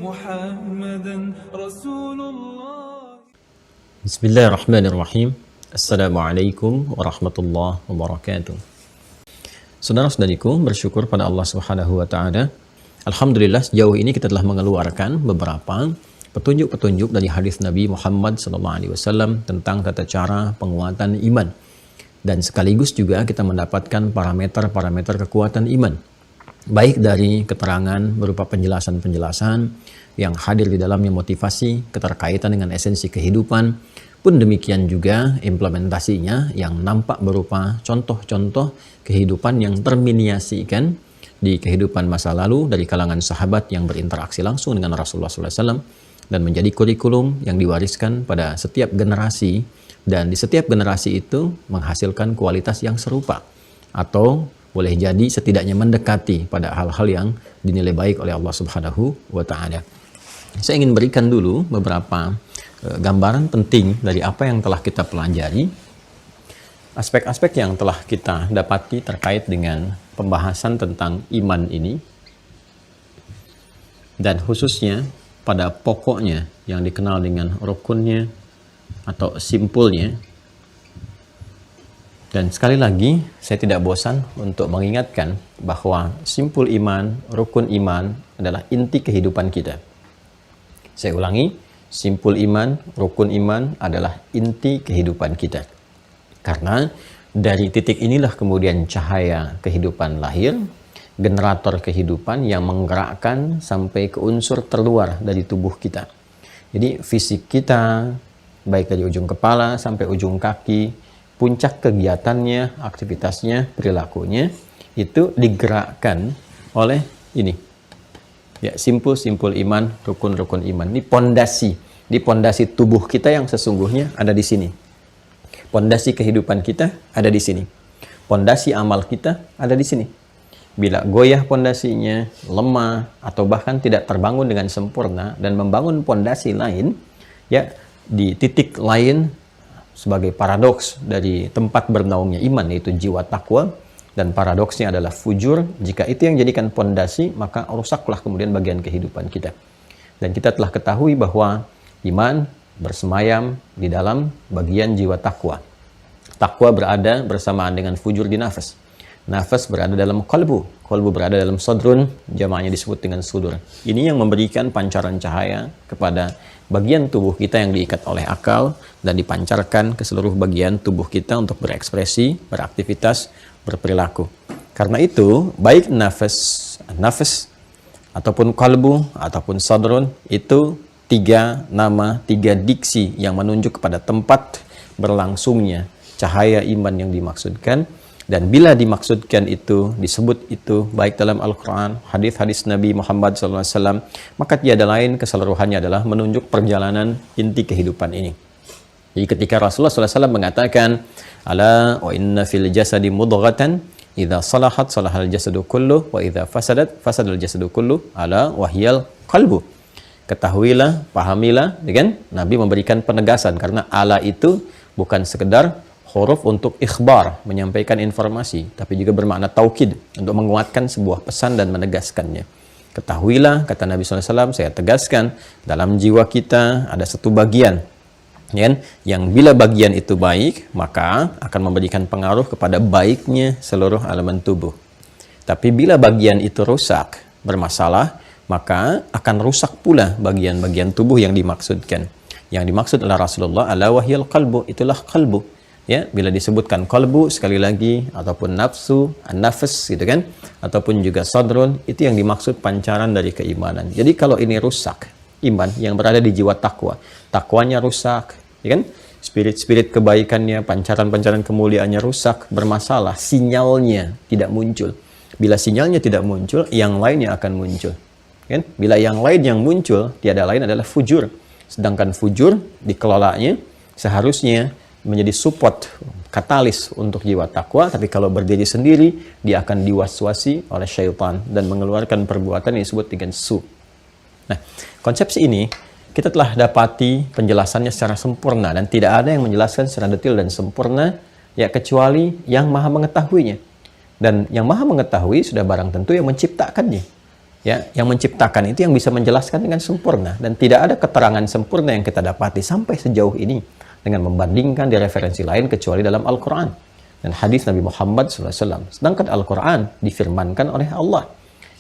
محمدا رسول الله. Bismillahirrahmanirrahim. Assalamualaikum warahmatullahi wabarakatuh. Saudara-saudariku, bersyukur pada Allah Subhanahu wa taala. Alhamdulillah, sejauh ini kita telah mengeluarkan beberapa petunjuk-petunjuk dari hadis Nabi Muhammad SAW tentang tata cara penguatan iman. Dan sekaligus juga kita mendapatkan parameter-parameter kekuatan iman. Baik dari keterangan berupa penjelasan-penjelasan yang hadir di dalamnya motivasi, keterkaitan dengan esensi kehidupan, pun demikian juga implementasinya yang nampak berupa contoh-contoh kehidupan yang terminiasikan di kehidupan masa lalu dari kalangan sahabat yang berinteraksi langsung dengan Rasulullah SAW dan menjadi kurikulum yang diwariskan pada setiap generasi, dan di setiap generasi itu menghasilkan kualitas yang serupa atau boleh jadi setidaknya mendekati pada hal-hal yang dinilai baik oleh Allah Subhanahu wa taala. Saya ingin berikan dulu beberapa gambaran penting dari apa yang telah kita pelajari, aspek-aspek yang telah kita dapati terkait dengan pembahasan tentang iman ini, dan khususnya pada pokoknya yang dikenal dengan rukunnya atau simpulnya. Dan sekali lagi, saya tidak bosan untuk mengingatkan bahwa simpul iman, rukun iman adalah inti kehidupan kita. Saya ulangi, simpul iman, rukun iman adalah inti kehidupan kita. Karena dari titik inilah kemudian cahaya kehidupan lahir, generator kehidupan yang menggerakkan sampai ke unsur terluar dari tubuh kita. Jadi fisik kita, baik dari ujung kepala sampai ujung kaki, puncak kegiatannya, aktivitasnya, perilakunya, itu digerakkan oleh ini. Ya, simpul iman, rukun iman. Ini pondasi tubuh kita yang sesungguhnya ada di sini. Pondasi kehidupan kita ada di sini. Pondasi amal kita ada di sini. Bila goyah pondasinya, lemah, atau bahkan tidak terbangun dengan sempurna dan membangun pondasi lain, ya di titik lain sebagai paradoks dari tempat bernaungnya iman, yaitu jiwa takwa, dan paradoksnya adalah fujur. Jika itu yang jadikan pondasi, maka rusaklah kemudian bagian kehidupan kita. Dan kita telah ketahui bahwa iman bersemayam di dalam bagian jiwa takwa. Takwa berada bersamaan dengan fujur di nafas. Nafas berada dalam qalbu. Qalbu berada dalam sodrun, jamaknya disebut dengan sudur. Ini yang memberikan pancaran cahaya kepada bagian tubuh kita yang diikat oleh akal dan dipancarkan ke seluruh bagian tubuh kita untuk berekspresi, beraktivitas, berperilaku. Karena itu, baik nafas ataupun qalbu ataupun sadrun, itu tiga nama, tiga diksi yang menunjuk kepada tempat berlangsungnya cahaya iman yang dimaksudkan. Dan bila dimaksudkan itu, disebut itu baik dalam Al-Quran, hadis-hadis Nabi Muhammad SAW, maka tiada lain keseluruhannya adalah menunjuk perjalanan inti kehidupan ini. Jadi ketika Rasulullah SAW mengatakan, ala wa inna fil jasadi mudghatan idza salahat salahal jasadu kullu wa idza fasadat fasadal jasadu kullu ala wahyal qalbu. Ketahuilah, pahamilah, ya kan? Nabi memberikan penegasan karena ala itu bukan sekedar huruf untuk ikhbar, menyampaikan informasi, tapi juga bermakna taukid, untuk menguatkan sebuah pesan dan menegaskannya. Ketahuilah, kata Nabi SAW, saya tegaskan, dalam jiwa kita ada satu bagian, ya, yang bila bagian itu baik, maka akan memberikan pengaruh kepada baiknya seluruh elemen tubuh. Tapi bila bagian itu rusak, bermasalah, maka akan rusak pula bagian-bagian tubuh yang dimaksudkan. Yang dimaksud oleh Rasulullah, ala wahyal qalbu, itulah qalbu. Ya, bila disebutkan qalbu sekali lagi, ataupun nafsu, an-nafs gitu kan, ataupun juga sadrun, itu yang dimaksud pancaran dari keimanan. Jadi kalau ini rusak, iman yang berada di jiwa takwa, takwanya rusak, ya kan? Spirit-spirit kebaikannya, pancaran-pancaran kemuliaannya rusak, bermasalah, sinyalnya tidak muncul. Bila sinyalnya tidak muncul, yang lainnya akan muncul. Kan? Bila yang lain yang muncul, tiada lain adalah fujur. Sedangkan fujur dikelolanya seharusnya menjadi support, katalis untuk jiwa takwa, tapi kalau berdiri sendiri, dia akan diwaswasi oleh syaitan dan mengeluarkan perbuatan yang disebut dengan su. Nah, konsepsi ini kita telah dapati penjelasannya secara sempurna dan tidak ada yang menjelaskan secara detail dan sempurna ya kecuali yang maha mengetahuinya. Dan yang maha mengetahui sudah barang tentu yang menciptakannya. Ya, yang menciptakan itu yang bisa menjelaskan dengan sempurna, dan tidak ada keterangan sempurna yang kita dapati sampai sejauh ini dengan membandingkan di referensi lain kecuali dalam Al-Quran dan hadis Nabi Muhammad SAW. Sedangkan Al-Quran difirmankan oleh Allah.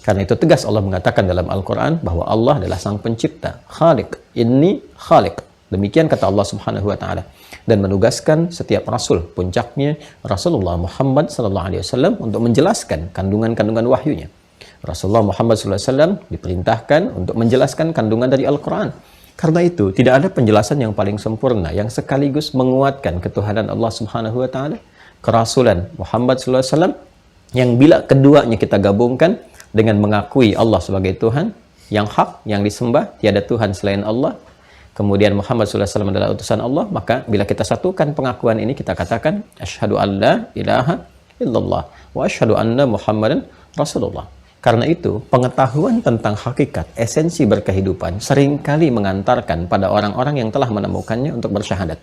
Karena itu tegas Allah mengatakan dalam Al-Quran bahwa Allah adalah sang pencipta, Khaliq, inni Khaliq. Demikian kata Allah Subhanahu wa taala, dan menugaskan setiap rasul, puncaknya Rasulullah Muhammad SAW, untuk menjelaskan kandungan-kandungan wahyunya. Rasulullah Muhammad SAW diperintahkan untuk menjelaskan kandungan dari Al-Quran. Karena itu, tidak ada penjelasan yang paling sempurna yang sekaligus menguatkan ketuhanan Allah Subhanahu wa taala, kerasulan Muhammad SAW, yang bila keduanya kita gabungkan dengan mengakui Allah sebagai Tuhan yang hak, yang disembah, tiada Tuhan selain Allah, kemudian Muhammad SAW adalah utusan Allah, maka bila kita satukan pengakuan ini, kita katakan asyhadu an la ilaha illallah wa asyhadu anna Muhammadan Rasulullah. Karena itu, pengetahuan tentang hakikat, esensi berkehidupan seringkali mengantarkan pada orang-orang yang telah menemukannya untuk bersyahadat.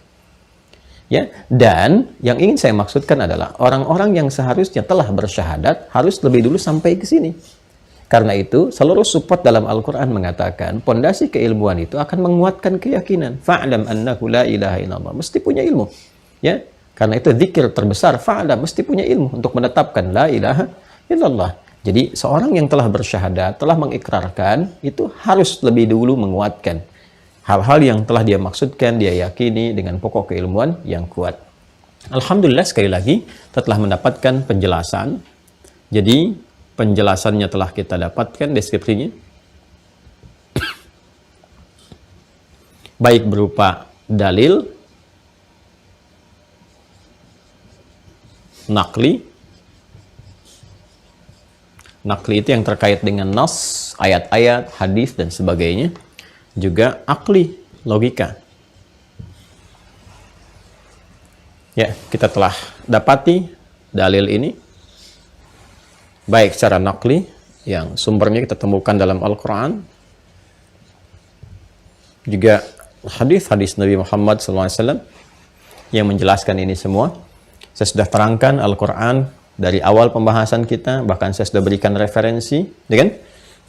Ya, dan yang ingin saya maksudkan adalah orang-orang yang seharusnya telah bersyahadat harus lebih dulu sampai ke sini. Karena itu, seluruh support dalam Al-Quran mengatakan pondasi keilmuan itu akan menguatkan keyakinan. Fa'lam annahu la ilaha illallah. Mesti punya ilmu. Ya, karena itu zikir terbesar, fa'lam, mesti punya ilmu untuk menetapkan la ilaha illallah. Jadi seorang yang telah bersyahadat, telah mengikrarkan, itu harus lebih dulu menguatkan hal-hal yang telah dia maksudkan, dia yakini dengan pokok keilmuan yang kuat. Alhamdulillah, sekali lagi telah mendapatkan penjelasan. Jadi penjelasannya telah kita dapatkan, deskripsinya. Baik berupa dalil, nakli. Nakli itu yang terkait dengan nas, ayat-ayat, hadis, dan sebagainya. Juga akli, logika. Ya, kita telah dapati dalil ini. Baik secara nakli, yang sumbernya kita temukan dalam Al-Quran. Juga hadis-hadis Nabi Muhammad SAW yang menjelaskan ini semua. Saya sudah terangkan Al-Quran dari awal pembahasan kita, bahkan saya sudah berikan referensi, ya kan?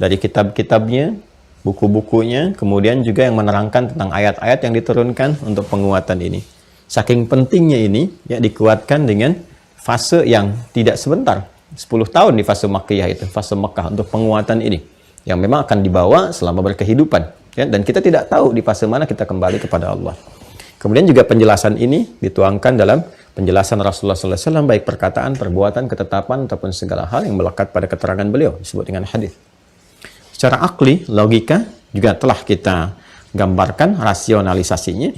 Dari kitab-kitabnya, buku-bukunya, kemudian juga yang menerangkan tentang ayat-ayat yang diturunkan untuk penguatan ini. Saking pentingnya ini, ya, dikuatkan dengan fase yang tidak sebentar, 10 tahun di fase Makkiyah itu, fase Mekah untuk penguatan ini, yang memang akan dibawa selama berkehidupan, ya? Dan kita tidak tahu di fase mana kita kembali kepada Allah. Kemudian juga penjelasan ini dituangkan dalam penjelasan Rasulullah SAW, baik perkataan, perbuatan, ketetapan, ataupun segala hal yang melekat pada keterangan beliau, disebut dengan hadis. Secara akli, logika, juga telah kita gambarkan rasionalisasinya.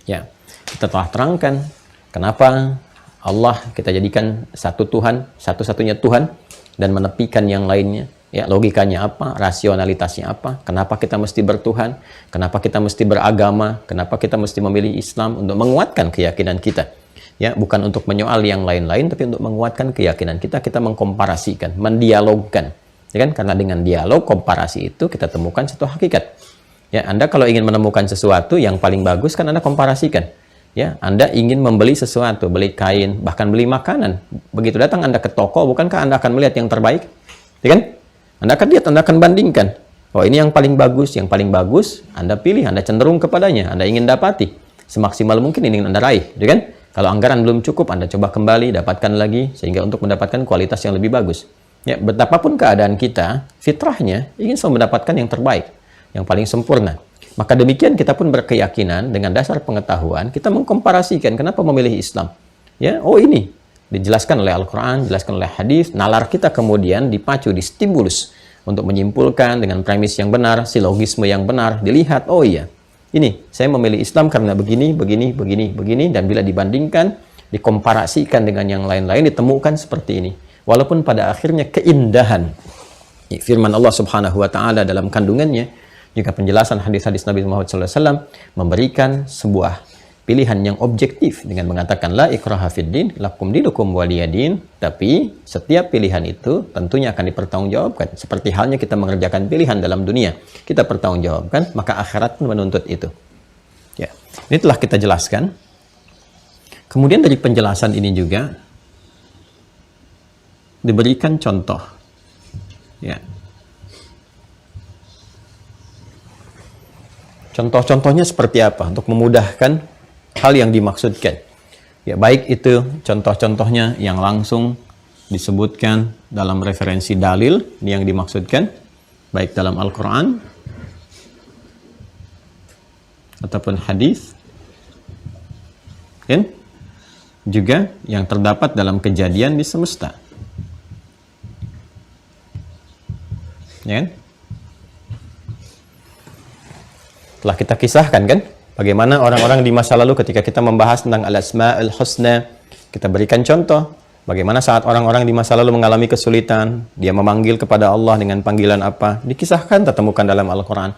Ya, kita telah terangkan kenapa Allah kita jadikan satu Tuhan, satu-satunya Tuhan, dan menepikan yang lainnya. Ya, logikanya apa, rasionalitasnya apa, kenapa kita mesti bertuhan, kenapa kita mesti beragama, kenapa kita mesti memilih Islam, untuk menguatkan keyakinan kita. Ya, bukan untuk menyoal yang lain-lain, tapi untuk menguatkan keyakinan kita, kita mengkomparasikan, mendialogkan. Ya kan? Karena dengan dialog, komparasi itu kita temukan satu hakikat. Ya, Anda kalau ingin menemukan sesuatu yang paling bagus, kan Anda komparasikan. Ya, Anda ingin membeli sesuatu, beli kain, bahkan beli makanan. Begitu datang Anda ke toko, bukankah Anda akan melihat yang terbaik? Ya kan? Anda akan lihat, Anda akan bandingkan. Oh, ini yang paling bagus, Anda pilih, Anda cenderung kepadanya, Anda ingin dapati. Semaksimal mungkin ini Anda raih, ya kan? Kalau anggaran belum cukup, Anda coba kembali, dapatkan lagi, sehingga untuk mendapatkan kualitas yang lebih bagus. Ya, betapapun keadaan kita, fitrahnya ingin selalu mendapatkan yang terbaik, yang paling sempurna. Maka demikian kita pun berkeyakinan dengan dasar pengetahuan, kita mengkomparasikan kenapa memilih Islam. Ya, oh ini dijelaskan oleh Al-Quran, dijelaskan oleh hadis, nalar kita kemudian dipacu, distimulus untuk menyimpulkan dengan premis yang benar, silogisme yang benar, dilihat, oh iya, ini saya memilih Islam karena begini, dan bila dibandingkan, dikomparasikan dengan yang lain-lain, ditemukan seperti ini. Walaupun pada akhirnya keindahan firman Allah Subhanahu wa taala dalam kandungannya, juga penjelasan hadis-hadis Nabi Muhammad SAW memberikan sebuah pilihan yang objektif dengan mengatakan la ikraha fid din, lakum dinukum waliyadin, tapi setiap pilihan itu tentunya akan dipertanggungjawabkan. Seperti halnya kita mengerjakan pilihan dalam dunia, kita pertanggungjawabkan, maka akhirat pun menuntut itu. Ya, ini telah kita jelaskan. Kemudian dari penjelasan ini juga diberikan contoh. Ya. Contoh-contohnya seperti apa untuk memudahkan hal yang dimaksudkan? Ya, baik itu contoh-contohnya yang langsung disebutkan dalam referensi dalil, ini yang dimaksudkan, baik dalam Al-Quran ataupun hadis, kan? Juga yang terdapat dalam kejadian di semesta, ya kan? Telah kita kisahkan kan, bagaimana orang-orang di masa lalu ketika kita membahas tentang al-asma'ul husna, kita berikan contoh bagaimana saat orang-orang di masa lalu mengalami kesulitan, dia memanggil kepada Allah dengan panggilan apa, dikisahkan, tertemukan dalam Al-Quran.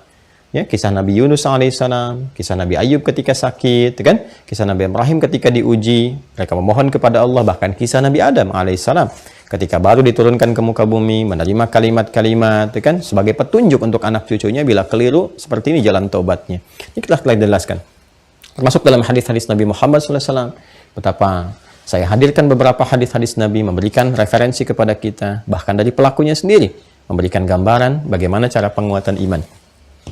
Ya, kisah Nabi Yunus alaihissalam, kisah Nabi Ayub ketika sakit, kan? Kisah Nabi Ibrahim ketika diuji, mereka memohon kepada Allah, bahkan kisah Nabi Adam alaihissalam ketika baru diturunkan ke muka bumi, menerima kalimat-kalimat, kan? Sebagai petunjuk untuk anak cucunya bila keliru, seperti ini jalan taubatnya. Ini telah dijelaskan. Termasuk dalam hadis-hadis Nabi Muhammad SAW, betapa saya hadirkan beberapa hadis-hadis Nabi, memberikan referensi kepada kita, bahkan dari pelakunya sendiri, memberikan gambaran bagaimana cara penguatan iman.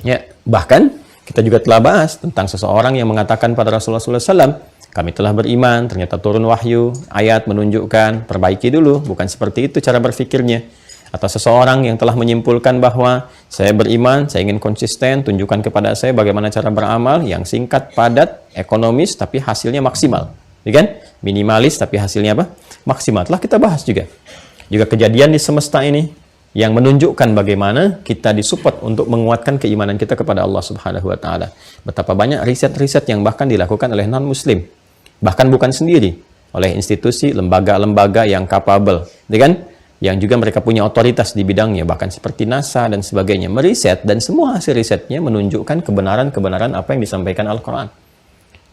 Ya, bahkan kita juga telah bahas tentang seseorang yang mengatakan pada Rasulullah SAW, kami telah beriman, ternyata turun wahyu, ayat menunjukkan, perbaiki dulu, bukan seperti itu cara berfikirnya. Atau seseorang yang telah menyimpulkan bahwa saya beriman, saya ingin konsisten, tunjukkan kepada saya bagaimana cara beramal yang singkat, padat, ekonomis, tapi hasilnya maksimal. Ya kan? Minimalis, tapi hasilnya apa? Maksimal. Telah kita bahas juga. Juga kejadian di semesta ini yang menunjukkan bagaimana kita disupport untuk menguatkan keimanan kita kepada Allah Subhanahu wa taala. Betapa banyak riset-riset yang bahkan dilakukan oleh non-muslim, bahkan bukan sendiri, oleh institusi, lembaga-lembaga yang capable, kan? Yang juga mereka punya otoritas di bidangnya, bahkan seperti NASA dan sebagainya, meriset, dan semua hasil risetnya menunjukkan kebenaran-kebenaran apa yang disampaikan Al-Quran.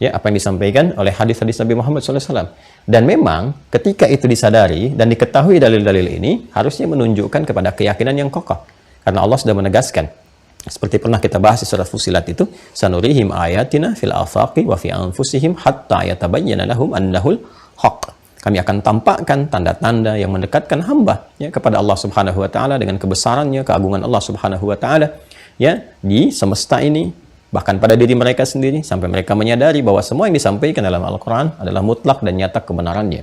Ya, apa yang disampaikan oleh hadis-hadis Nabi Muhammad SAW. Dan memang ketika itu disadari dan diketahui dalil-dalil ini, harusnya menunjukkan kepada keyakinan yang kokoh. Karena Allah sudah menegaskan, seperti pernah kita bahas di surat Fussilat itu, sanurihim ayatina fil afaqi wa fi anfusihim hatta yatabayyana lahum annahul haqq. Kami akan tampakkan tanda-tanda yang mendekatkan hamba, ya, kepada Allah Subhanahu wa taala dengan kebesarannya, keagungan Allah Subhanahu wa taala, ya, di semesta ini, bahkan pada diri mereka sendiri, sampai mereka menyadari bahwa semua yang disampaikan dalam Al-Quran adalah mutlak dan nyata kebenarannya.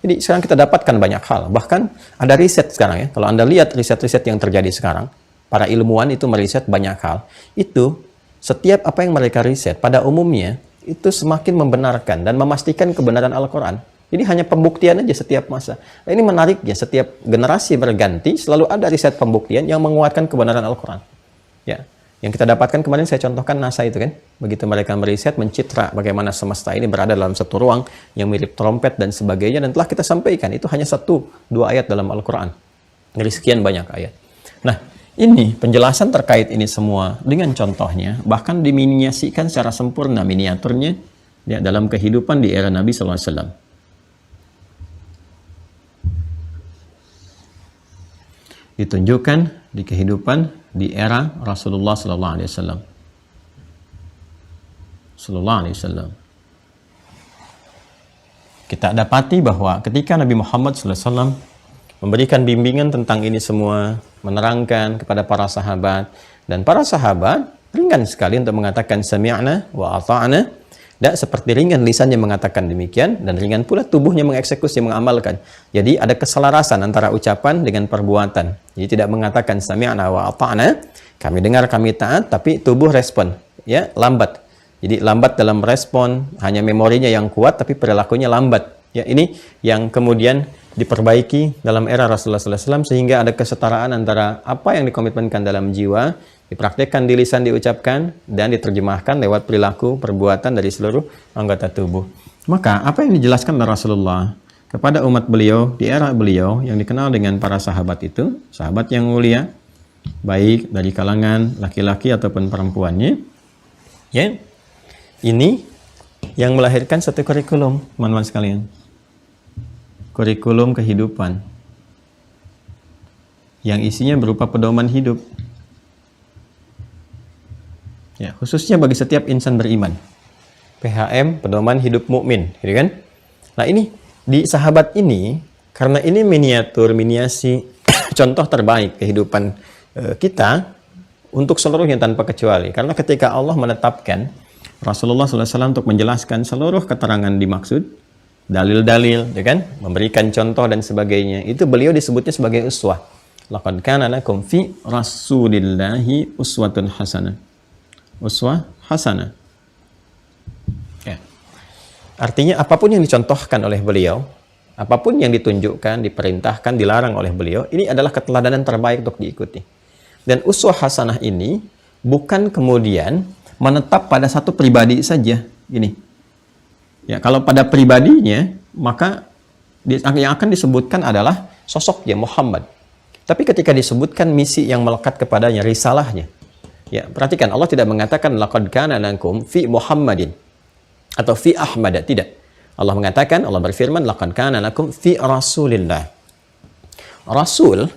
Jadi sekarang kita dapatkan banyak hal, bahkan ada riset sekarang, ya. Kalau Anda lihat riset-riset yang terjadi sekarang, para ilmuwan itu meriset banyak hal. Itu setiap apa yang mereka riset pada umumnya itu semakin membenarkan dan memastikan kebenaran Al-Quran. Jadi hanya pembuktian aja setiap masa. Nah, ini menariknya, setiap generasi berganti selalu ada riset pembuktian yang menguatkan kebenaran Al-Quran. Ya. Yang kita dapatkan kemarin saya contohkan NASA itu kan, begitu mereka meriset, mencitra bagaimana semesta ini berada dalam satu ruang yang mirip trompet dan sebagainya, dan telah kita sampaikan itu hanya 1-2 ayat dalam Al-Quran dari sekian banyak ayat. Nah, ini penjelasan terkait ini semua dengan contohnya, bahkan diminiasikan secara sempurna miniaturnya, ya, dalam kehidupan di era Nabi SAW. Ditunjukkan di kehidupan di era Rasulullah Sallallahu Alaihi Wasallam. Sallallahu Alaihi Wasallam. Kita dapati bahwa ketika Nabi Muhammad Sallallahu Alaihi Wasallam memberikan bimbingan tentang ini semua, menerangkan kepada para sahabat, dan para sahabat ringan sekali untuk mengatakan sami'na wa ata'na. Dan seperti ringan lisannya mengatakan demikian, dan ringan pula tubuhnya mengeksekusi, mengamalkan. Jadi ada keselarasan antara ucapan dengan perbuatan. Jadi tidak mengatakan sami'na wa ata'na, kami dengar, kami taat, tapi tubuh respon, ya, lambat. Jadi lambat dalam respon, hanya memorinya yang kuat tapi perilakunya lambat. Ya, ini yang kemudian diperbaiki dalam era Rasulullah SAW, sehingga ada kesetaraan antara apa yang dikomitmenkan dalam jiwa, dipraktekkan di lisan, diucapkan, dan diterjemahkan lewat perilaku, perbuatan dari seluruh anggota tubuh. Maka apa yang dijelaskan oleh Rasulullah kepada umat beliau di era beliau yang dikenal dengan para sahabat itu, sahabat yang mulia, baik dari kalangan laki-laki ataupun perempuannya, ya, ini yang melahirkan satu kurikulum, teman-teman sekalian. Kurikulum kehidupan yang isinya berupa pedoman hidup. Ya, khususnya bagi setiap insan beriman. PHM, pedoman hidup mukmin, gitu kan? Nah, ini di sahabat ini, karena ini miniatur, miniasi contoh terbaik kehidupan kita, untuk seluruhnya tanpa kecuali. Karena ketika Allah menetapkan Rasulullah SAW untuk menjelaskan seluruh keterangan dimaksud, dalil-dalil, ya kan, memberikan contoh dan sebagainya, itu beliau disebutnya sebagai uswah. Laqad kana lakum fi Rasulillahi uswatun hasanah. Uswah hasanah. Ya. Artinya apapun yang dicontohkan oleh beliau, apapun yang ditunjukkan, diperintahkan, dilarang oleh beliau, ini adalah keteladanan terbaik untuk diikuti. Dan uswah hasanah ini bukan kemudian menetap pada satu pribadi saja. Gini. Ya, kalau pada pribadinya, maka yang akan disebutkan adalah sosoknya Muhammad. Tapi ketika disebutkan misi yang melekat kepadanya, risalahnya. Ya, perhatikan, Allah tidak mengatakan laqad kana lakum fi Muhammadin atau fi Ahmad, tidak. Allah mengatakan, Allah berfirman laqad kana lakum fi Rasulillah. Rasul,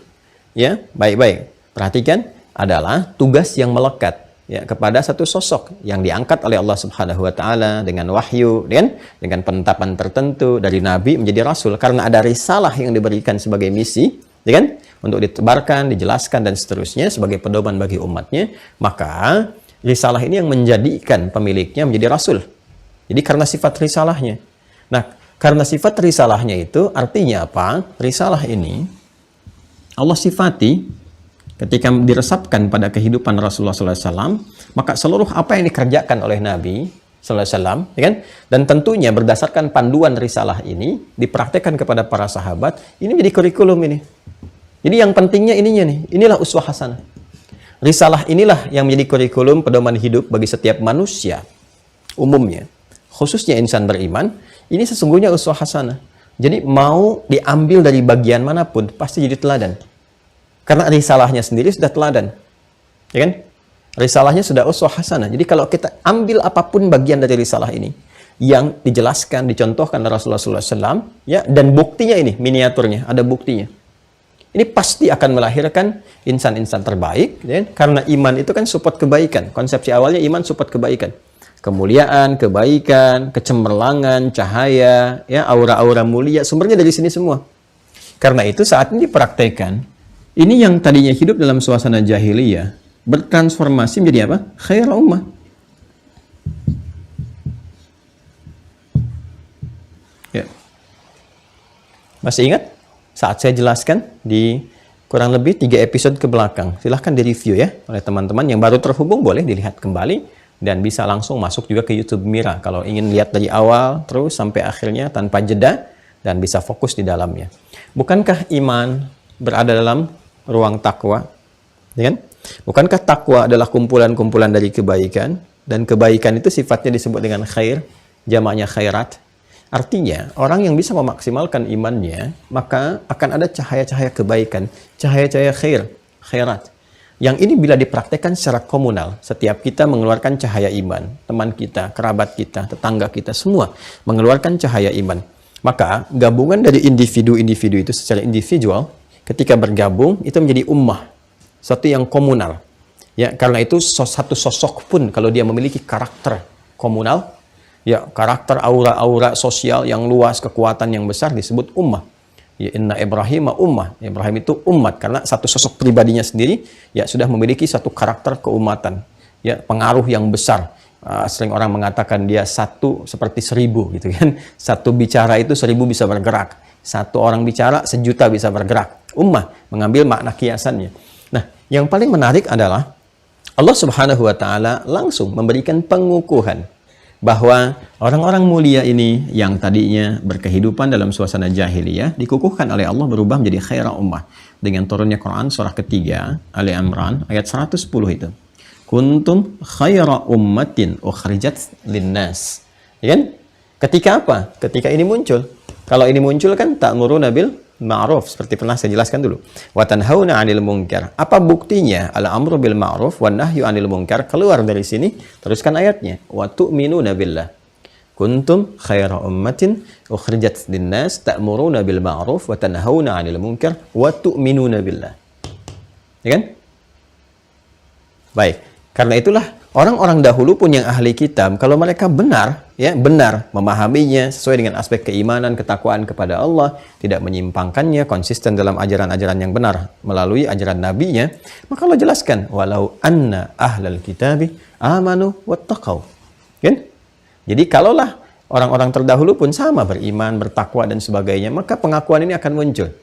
ya, baik-baik. Perhatikan, adalah tugas yang melekat ya kepada satu sosok yang diangkat oleh Allah Subhanahu wa taala dengan wahyu, dengan penetapan tertentu dari nabi menjadi rasul karena ada risalah yang diberikan sebagai misi, ya kan? Untuk ditebarkan, dijelaskan dan seterusnya sebagai pedoman bagi umatnya, maka risalah ini yang menjadikan pemiliknya menjadi rasul. Jadi karena sifat risalahnya. Nah, karena sifat risalahnya itu artinya apa? Risalah ini Allah sifati ketika diresapkan pada kehidupan Rasulullah SAW, maka seluruh apa yang dikerjakan oleh Nabi SAW, ya kan? Dan tentunya berdasarkan panduan risalah ini dipraktekkan kepada para sahabat, ini menjadi kurikulum ini. Jadi yang pentingnya inilah uswah hasanah. Risalah inilah yang menjadi kurikulum pedoman hidup bagi setiap manusia umumnya, khususnya insan beriman. Ini sesungguhnya uswah hasanah. Jadi mau diambil dari bagian manapun pasti jadi teladan. Karena risalahnya sendiri sudah teladan. Ya kan? Risalahnya sudah uswah hasanah. Jadi kalau kita ambil apapun bagian dari risalah ini yang dijelaskan, dicontohkan oleh Rasulullah SAW, ya, dan buktinya ini, miniaturnya, ada buktinya. Ini pasti akan melahirkan insan-insan terbaik, ya? Karena iman itu kan support kebaikan. Konsepsi awalnya iman support kebaikan. Kemuliaan, kebaikan, kecemerlangan, cahaya, ya, aura-aura mulia, sumbernya dari sini semua. Karena itu saat ini dipraktekkan, ini yang tadinya hidup dalam suasana jahiliyah, bertransformasi menjadi apa? Khair ummah. Ya. Masih ingat? Saat saya jelaskan di kurang lebih 3 episode ke belakang. Silahkan direview ya oleh teman-teman yang baru terhubung, boleh dilihat kembali dan bisa langsung masuk juga ke YouTube Mira kalau ingin lihat dari awal terus sampai akhirnya tanpa jeda dan bisa fokus di dalamnya. Bukankah iman berada dalam ruang takwa? Ya kan? Bukankah takwa adalah kumpulan-kumpulan dari kebaikan, dan kebaikan itu sifatnya disebut dengan khair, jamaknya khairat. Artinya, orang yang bisa memaksimalkan imannya, maka akan ada cahaya-cahaya kebaikan, cahaya-cahaya khairat. Yang ini bila dipraktekkan secara komunal, setiap kita mengeluarkan cahaya iman, teman kita, kerabat kita, tetangga kita, semua mengeluarkan cahaya iman. Maka, gabungan dari individu-individu itu secara individual, ketika bergabung, itu menjadi ummah, satu yang komunal. Ya, karena itu satu sosok pun, kalau dia memiliki karakter komunal, ya, karakter aura-aura sosial yang luas, kekuatan yang besar disebut ummah. Ya, inna Ibrahim ummah. Ibrahim itu umat karena satu sosok pribadinya sendiri ya sudah memiliki satu karakter keumatan. Ya, pengaruh yang besar. Sering orang mengatakan dia satu seperti 1000 gitu kan. Satu bicara itu 1000 bisa bergerak. Satu orang bicara 1.000.000 bisa bergerak. Ummah mengambil makna kiasannya. Nah, yang paling menarik adalah Allah Subhanahu wa taala langsung memberikan pengukuhan bahwa orang-orang mulia ini yang tadinya berkehidupan dalam suasana jahiliyah dikukuhkan oleh Allah berubah menjadi khaira ummah dengan turunnya Quran surah ketiga Ali Imran ayat 110 itu. Kuntum khaira ummatin ukhrijat linnas. Ya kan? Ketika apa? Ketika ini muncul. Kalau ini muncul kan ta'muruna bil ma'ruf, seperti pernah saya jelaskan dulu. Wa tanhauna 'anil munkar. Apa buktinya? Al-amru bil ma'ruf wan nahyu 'anil munkar. Keluar dari sini, teruskan ayatnya. Wa tu'minuna billah. Kuntum khaira ummatin ukhrijat linnas ta'muruna bil ma'ruf wa tanhauna 'anil munkar wa tu'minuna billah. Ya kan? Baik. Karena itulah Orang-orang dahulu pun yang ahli kitab, kalau mereka benar, ya benar memahaminya sesuai dengan aspek keimanan, ketakwaan kepada Allah, tidak menyimpangkannya, konsisten dalam ajaran-ajaran yang benar melalui ajaran nabinya, maka Allah jelaskan, walau anna ahlal kitabi amanu wattaqau. Kan? Jadi kalaulah orang-orang terdahulu pun sama beriman, bertakwa dan sebagainya, maka pengakuan ini akan muncul.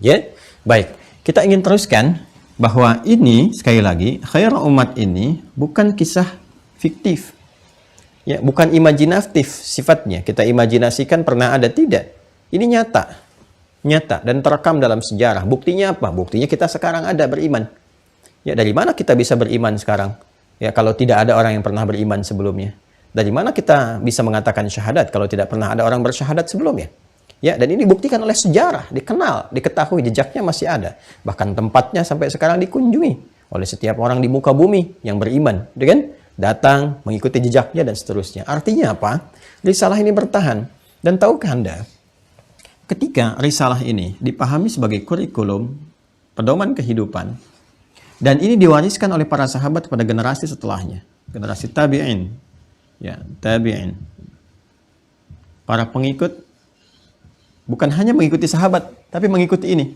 Ya, baik. Kita ingin teruskan bahwa ini, sekali lagi, khairul umat ini bukan kisah fiktif. Ya, bukan imajinatif sifatnya. Kita imajinasikan pernah ada, tidak. Ini nyata. Nyata dan terekam dalam sejarah. Buktinya apa? Buktinya kita sekarang ada beriman. Ya, dari mana kita bisa beriman sekarang? Ya, kalau tidak ada orang yang pernah beriman sebelumnya. Dari mana kita bisa mengatakan syahadat kalau tidak pernah ada orang bersyahadat sebelumnya? Ya, dan ini dibuktikan oleh sejarah, dikenal, diketahui, jejaknya masih ada. Bahkan tempatnya sampai sekarang dikunjungi oleh setiap orang di muka bumi yang beriman. Kan? Datang, mengikuti jejaknya, dan seterusnya. Artinya apa? Risalah ini bertahan. Dan tahukah Anda, ketika risalah ini dipahami sebagai kurikulum, pedoman kehidupan, dan ini diwariskan oleh para sahabat kepada generasi setelahnya, generasi tabi'in, ya, tabi'in, para pengikut. Bukan hanya mengikuti sahabat, tapi mengikuti ini.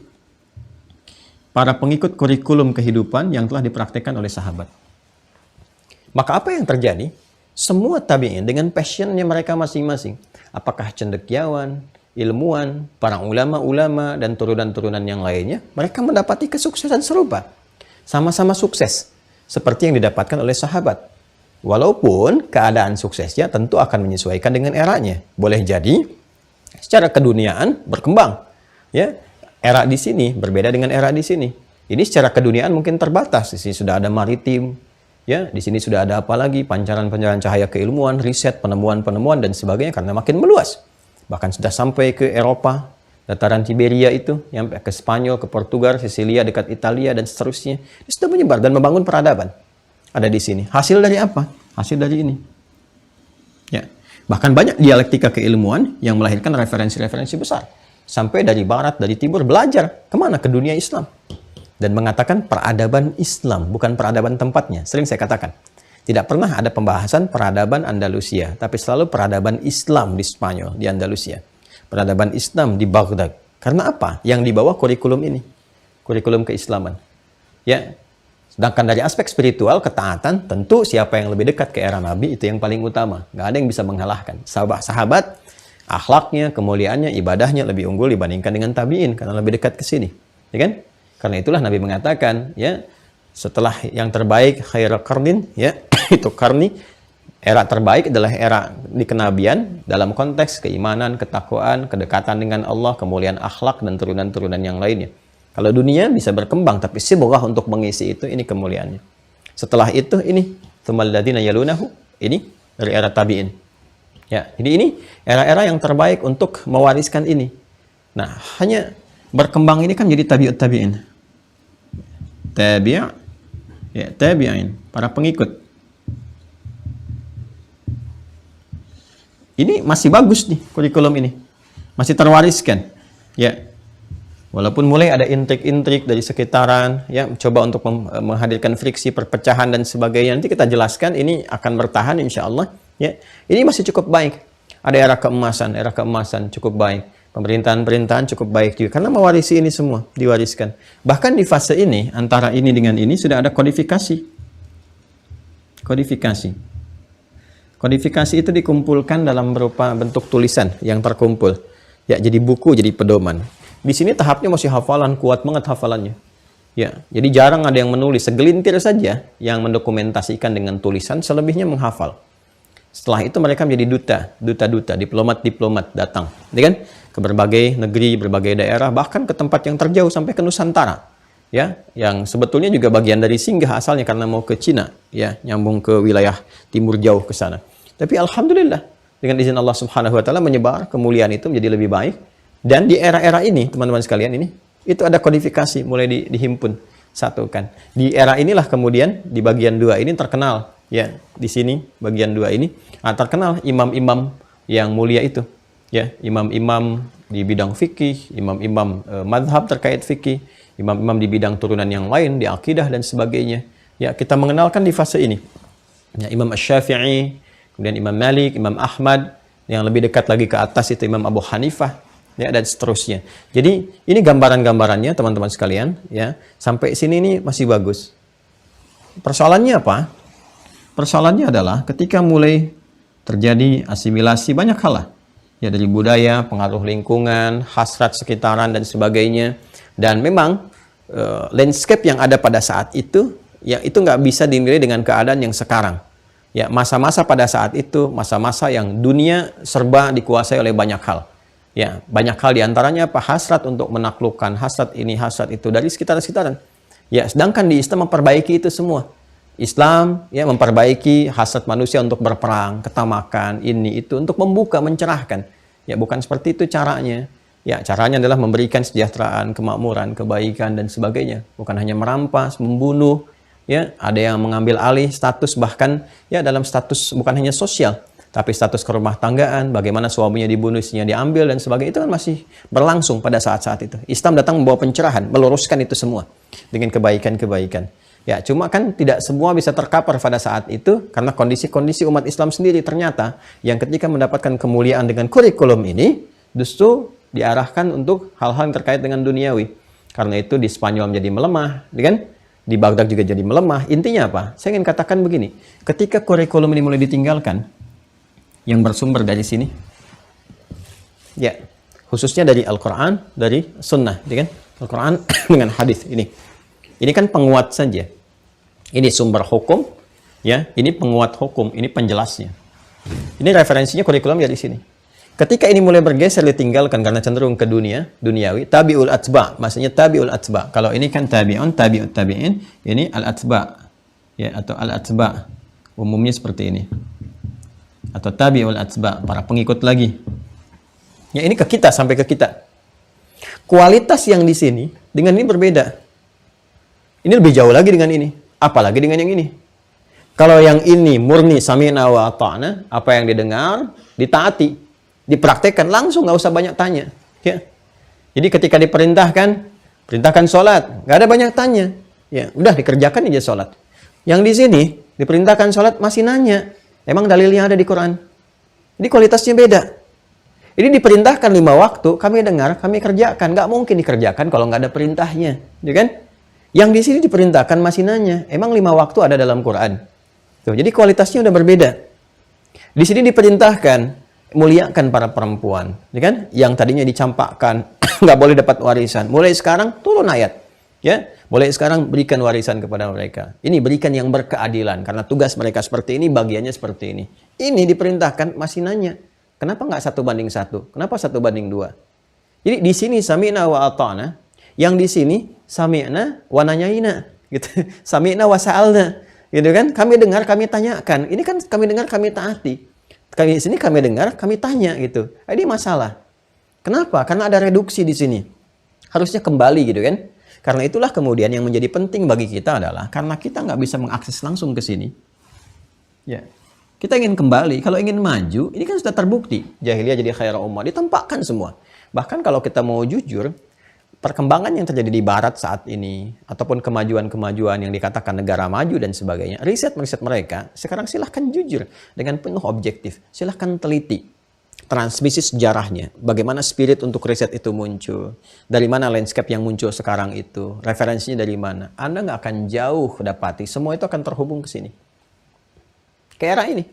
Para pengikut kurikulum kehidupan yang telah dipraktikkan oleh sahabat. Maka apa yang terjadi? Semua tabi'in dengan passionnya mereka masing-masing. Apakah cendekiawan, ilmuwan, para ulama-ulama, dan turunan-turunan yang lainnya, mereka mendapati kesuksesan serupa. Sama-sama sukses. Seperti yang didapatkan oleh sahabat. Walaupun keadaan suksesnya tentu akan menyesuaikan dengan eranya. Boleh jadi secara keduniaan berkembang, ya. Era di sini berbeda dengan era di sini. Ini secara keduniaan mungkin terbatas. Di sini sudah ada maritim, ya. Di sini sudah ada apa lagi? Pancaran-pancaran cahaya keilmuan, riset, penemuan-penemuan dan sebagainya karena makin meluas. Bahkan sudah sampai ke Eropa, dataran Siberia itu, sampai ke Spanyol, ke Portugal, Sisilia dekat Italia dan seterusnya. Ini sudah menyebar dan membangun peradaban. Ada di sini. Hasil dari apa? Hasil dari ini. Ya. Bahkan banyak dialektika keilmuan yang melahirkan referensi-referensi besar. Sampai dari barat, dari timur, belajar. Kemana? Ke dunia Islam. Dan mengatakan peradaban Islam, bukan peradaban tempatnya. Sering saya katakan. Tidak pernah ada pembahasan peradaban Andalusia, tapi selalu peradaban Islam di Spanyol, di Andalusia. Peradaban Islam di Baghdad. Karena apa? Yang dibawa kurikulum ini. Kurikulum keislaman. Ya. Sedangkan dari aspek spiritual, ketaatan, tentu siapa yang lebih dekat ke era Nabi itu yang paling utama. Nggak ada yang bisa mengalahkan. Sahabat, akhlaknya, kemuliaannya, ibadahnya lebih unggul dibandingkan dengan tabi'in karena lebih dekat ke sini. Ya kan? Karena itulah Nabi mengatakan, ya, setelah yang terbaik khairul qarnin, ya, itu karni, era terbaik adalah era di kenabian dalam konteks keimanan, ketakwaan, kedekatan dengan Allah, kemuliaan akhlak dan turunan-turunan yang lainnya. Kalau dunia bisa berkembang, tapi sibghah untuk mengisi itu, ini kemuliaannya. Setelah itu, ini tsumal ladzina yalunahu, ini dari era tabi'in. Ya, jadi ini era-era yang terbaik untuk mewariskan ini. Nah, hanya berkembang ini kan jadi tabi'ut tabi'in. Tabi', ya, tabi'in, para pengikut. Ini masih bagus nih kurikulum ini. Masih terwariskan. Ya. Walaupun mulai ada intrik-intrik dari sekitaran, ya, coba untuk menghadirkan friksi, perpecahan dan sebagainya. Nanti kita jelaskan, ini akan bertahan insya Allah. Ya, ini masih cukup baik. Ada era keemasan cukup baik. Pemerintahan-pemerintahan cukup baik juga. Karena mewarisi ini semua, diwariskan. Bahkan di fase ini, antara ini dengan ini sudah ada kodifikasi. Kodifikasi. Kodifikasi itu dikumpulkan dalam berupa bentuk tulisan yang terkumpul. Ya, jadi buku, jadi pedoman. Di sini tahapnya masih hafalan, kuat banget hafalannya. Ya, jadi jarang ada yang menulis, segelintir saja yang mendokumentasikan dengan tulisan, selebihnya menghafal. Setelah itu mereka menjadi duta-duta, diplomat-diplomat datang, ya kan? Ke berbagai negeri, berbagai daerah, bahkan ke tempat yang terjauh sampai ke Nusantara. Ya, yang sebetulnya juga bagian dari singgah asalnya karena mau ke Cina, ya, nyambung ke wilayah timur jauh ke sana. Tapi alhamdulillah dengan izin Allah Subhanahu wa taala menyebar kemuliaan itu menjadi lebih baik. Dan di era-era ini, teman-teman sekalian, ini itu ada kodifikasi mulai dihimpun, satukan. Di era inilah kemudian di bagian 2 ini terkenal, ya, di sini bagian 2 ini terkenal imam-imam yang mulia itu, ya, imam-imam di bidang fikih, imam-imam madhab terkait fikih, imam-imam di bidang turunan yang lain, di akidah dan sebagainya. Ya, kita mengenalkan di fase ini. Ya, Imam Asy-Syafi'i, kemudian Imam Malik, Imam Ahmad, yang lebih dekat lagi ke atas itu Imam Abu Hanifah, ya, dan seterusnya. Jadi ini gambaran-gambarannya teman-teman sekalian, ya. Sampai sini ini masih bagus. Persoalannya apa? Persoalannya adalah ketika mulai terjadi asimilasi banyak hal lah. Ya, dari budaya, pengaruh lingkungan, hasrat sekitaran dan sebagainya. Dan memang landscape yang ada pada saat itu, ya, itu nggak bisa dinilai dengan keadaan yang sekarang. Ya, masa-masa pada saat itu, masa-masa yang dunia serba dikuasai oleh banyak hal. Ya, banyak hal diantaranya apa? Hasrat untuk menaklukkan, hasrat ini, hasrat itu dari sekitar-sekitaran. Ya, sedangkan di Islam memperbaiki itu semua. Islam, ya, memperbaiki hasrat manusia untuk berperang, ketamakan, ini itu, untuk membuka, mencerahkan. Ya, bukan seperti itu caranya. Ya, caranya adalah memberikan kesejahteraan, kemakmuran, kebaikan dan sebagainya. Bukan hanya merampas, membunuh. Ya, ada yang mengambil alih status, bahkan ya dalam status bukan hanya sosial, tapi status kerumah tanggaan, bagaimana suaminya dibunuh, istrinya diambil dan sebagainya, itu kan masih berlangsung pada saat-saat itu. Islam datang membawa pencerahan, meluruskan itu semua dengan kebaikan-kebaikan. Ya, cuma kan tidak semua bisa tercover pada saat itu karena kondisi-kondisi umat Islam sendiri ternyata yang ketika mendapatkan kemuliaan dengan kurikulum ini justru diarahkan untuk hal-hal yang terkait dengan duniawi. Karena itu di Spanyol menjadi melemah, kan? Di Baghdad juga jadi melemah. Intinya apa? Saya ingin katakan begini, ketika kurikulum ini mulai ditinggalkan, yang bersumber dari sini, ya, khususnya dari Al-Quran, dari Sunnah, kan? Al-Quran dengan hadis ini. Ini kan penguat saja. Ini sumber hukum, ya. Ini penguat hukum, ini penjelasnya. Ini referensinya kurikulum dari sini. Ketika ini mulai bergeser ditinggalkan karena cenderung ke duniawi, tabi'ul atba, maksudnya tabi'ul atba. Kalau ini kan tabi'un, tabi'ut tabi'in, ini al-atba, ya, atau al-atba. Umumnya seperti ini. Atau tabi'ul atba, para pengikut lagi. Ya, ini ke kita, sampai ke kita. Kualitas yang di sini dengan ini berbeda. Ini lebih jauh lagi dengan ini. Apalagi dengan yang ini. Kalau yang ini murni sami'na wa ata'na, apa yang didengar, ditaati, dipraktekkan langsung, nggak usah banyak tanya. Ya. Jadi ketika diperintahkan, perintahkan sholat, nggak ada banyak tanya. Ya, udah dikerjakan aja sholat. Yang di sini diperintahkan sholat masih nanya, emang dalilnya ada di Quran. Ini kualitasnya beda. Ini diperintahkan 5 waktu, kami dengar, kami kerjakan. Nggak mungkin dikerjakan kalau nggak ada perintahnya, ya kan? Yang di sini diperintahkan masih nanya, emang 5 waktu ada dalam Quran. Tuh, jadi kualitasnya udah berbeda. Di sini diperintahkan muliakan para perempuan, ya kan? Yang tadinya dicampakkan, nggak boleh dapat warisan. Mulai sekarang turun ayat, ya. Mulai sekarang berikan warisan kepada mereka. Ini berikan yang berkeadilan, karena tugas mereka seperti ini, bagiannya seperti ini. Ini diperintahkan masih nanya, kenapa nggak 1:1? Kenapa 1:2? Jadi di sini sami'na wa ata'na, yang di sini sami'na wa nanyaina, gitu. Sami'na wa sa'alna, gitu kan? Kami dengar, kami tanyakan. Ini kan kami dengar, kami taati. Kami sini kami dengar, kami tanya, gitu. Ini masalah. Kenapa? Karena ada reduksi di sini. Harusnya kembali, gitu kan? Karena itulah kemudian yang menjadi penting bagi kita adalah karena kita nggak bisa mengakses langsung ke sini. Ya, kita ingin kembali. Kalau ingin maju, ini kan sudah terbukti. Jahiliyah jadi khairul ummah, ditampakkan semua. Bahkan kalau kita mau jujur, perkembangan yang terjadi di Barat saat ini, ataupun kemajuan-kemajuan yang dikatakan negara maju dan sebagainya, riset-riset mereka, sekarang silahkan jujur dengan penuh objektif. Silahkan teliti transmisi sejarahnya, bagaimana spirit untuk riset itu muncul, dari mana landscape yang muncul sekarang itu, referensinya dari mana. Anda nggak akan jauh dapati, semua itu akan terhubung ke sini. Ke era ini,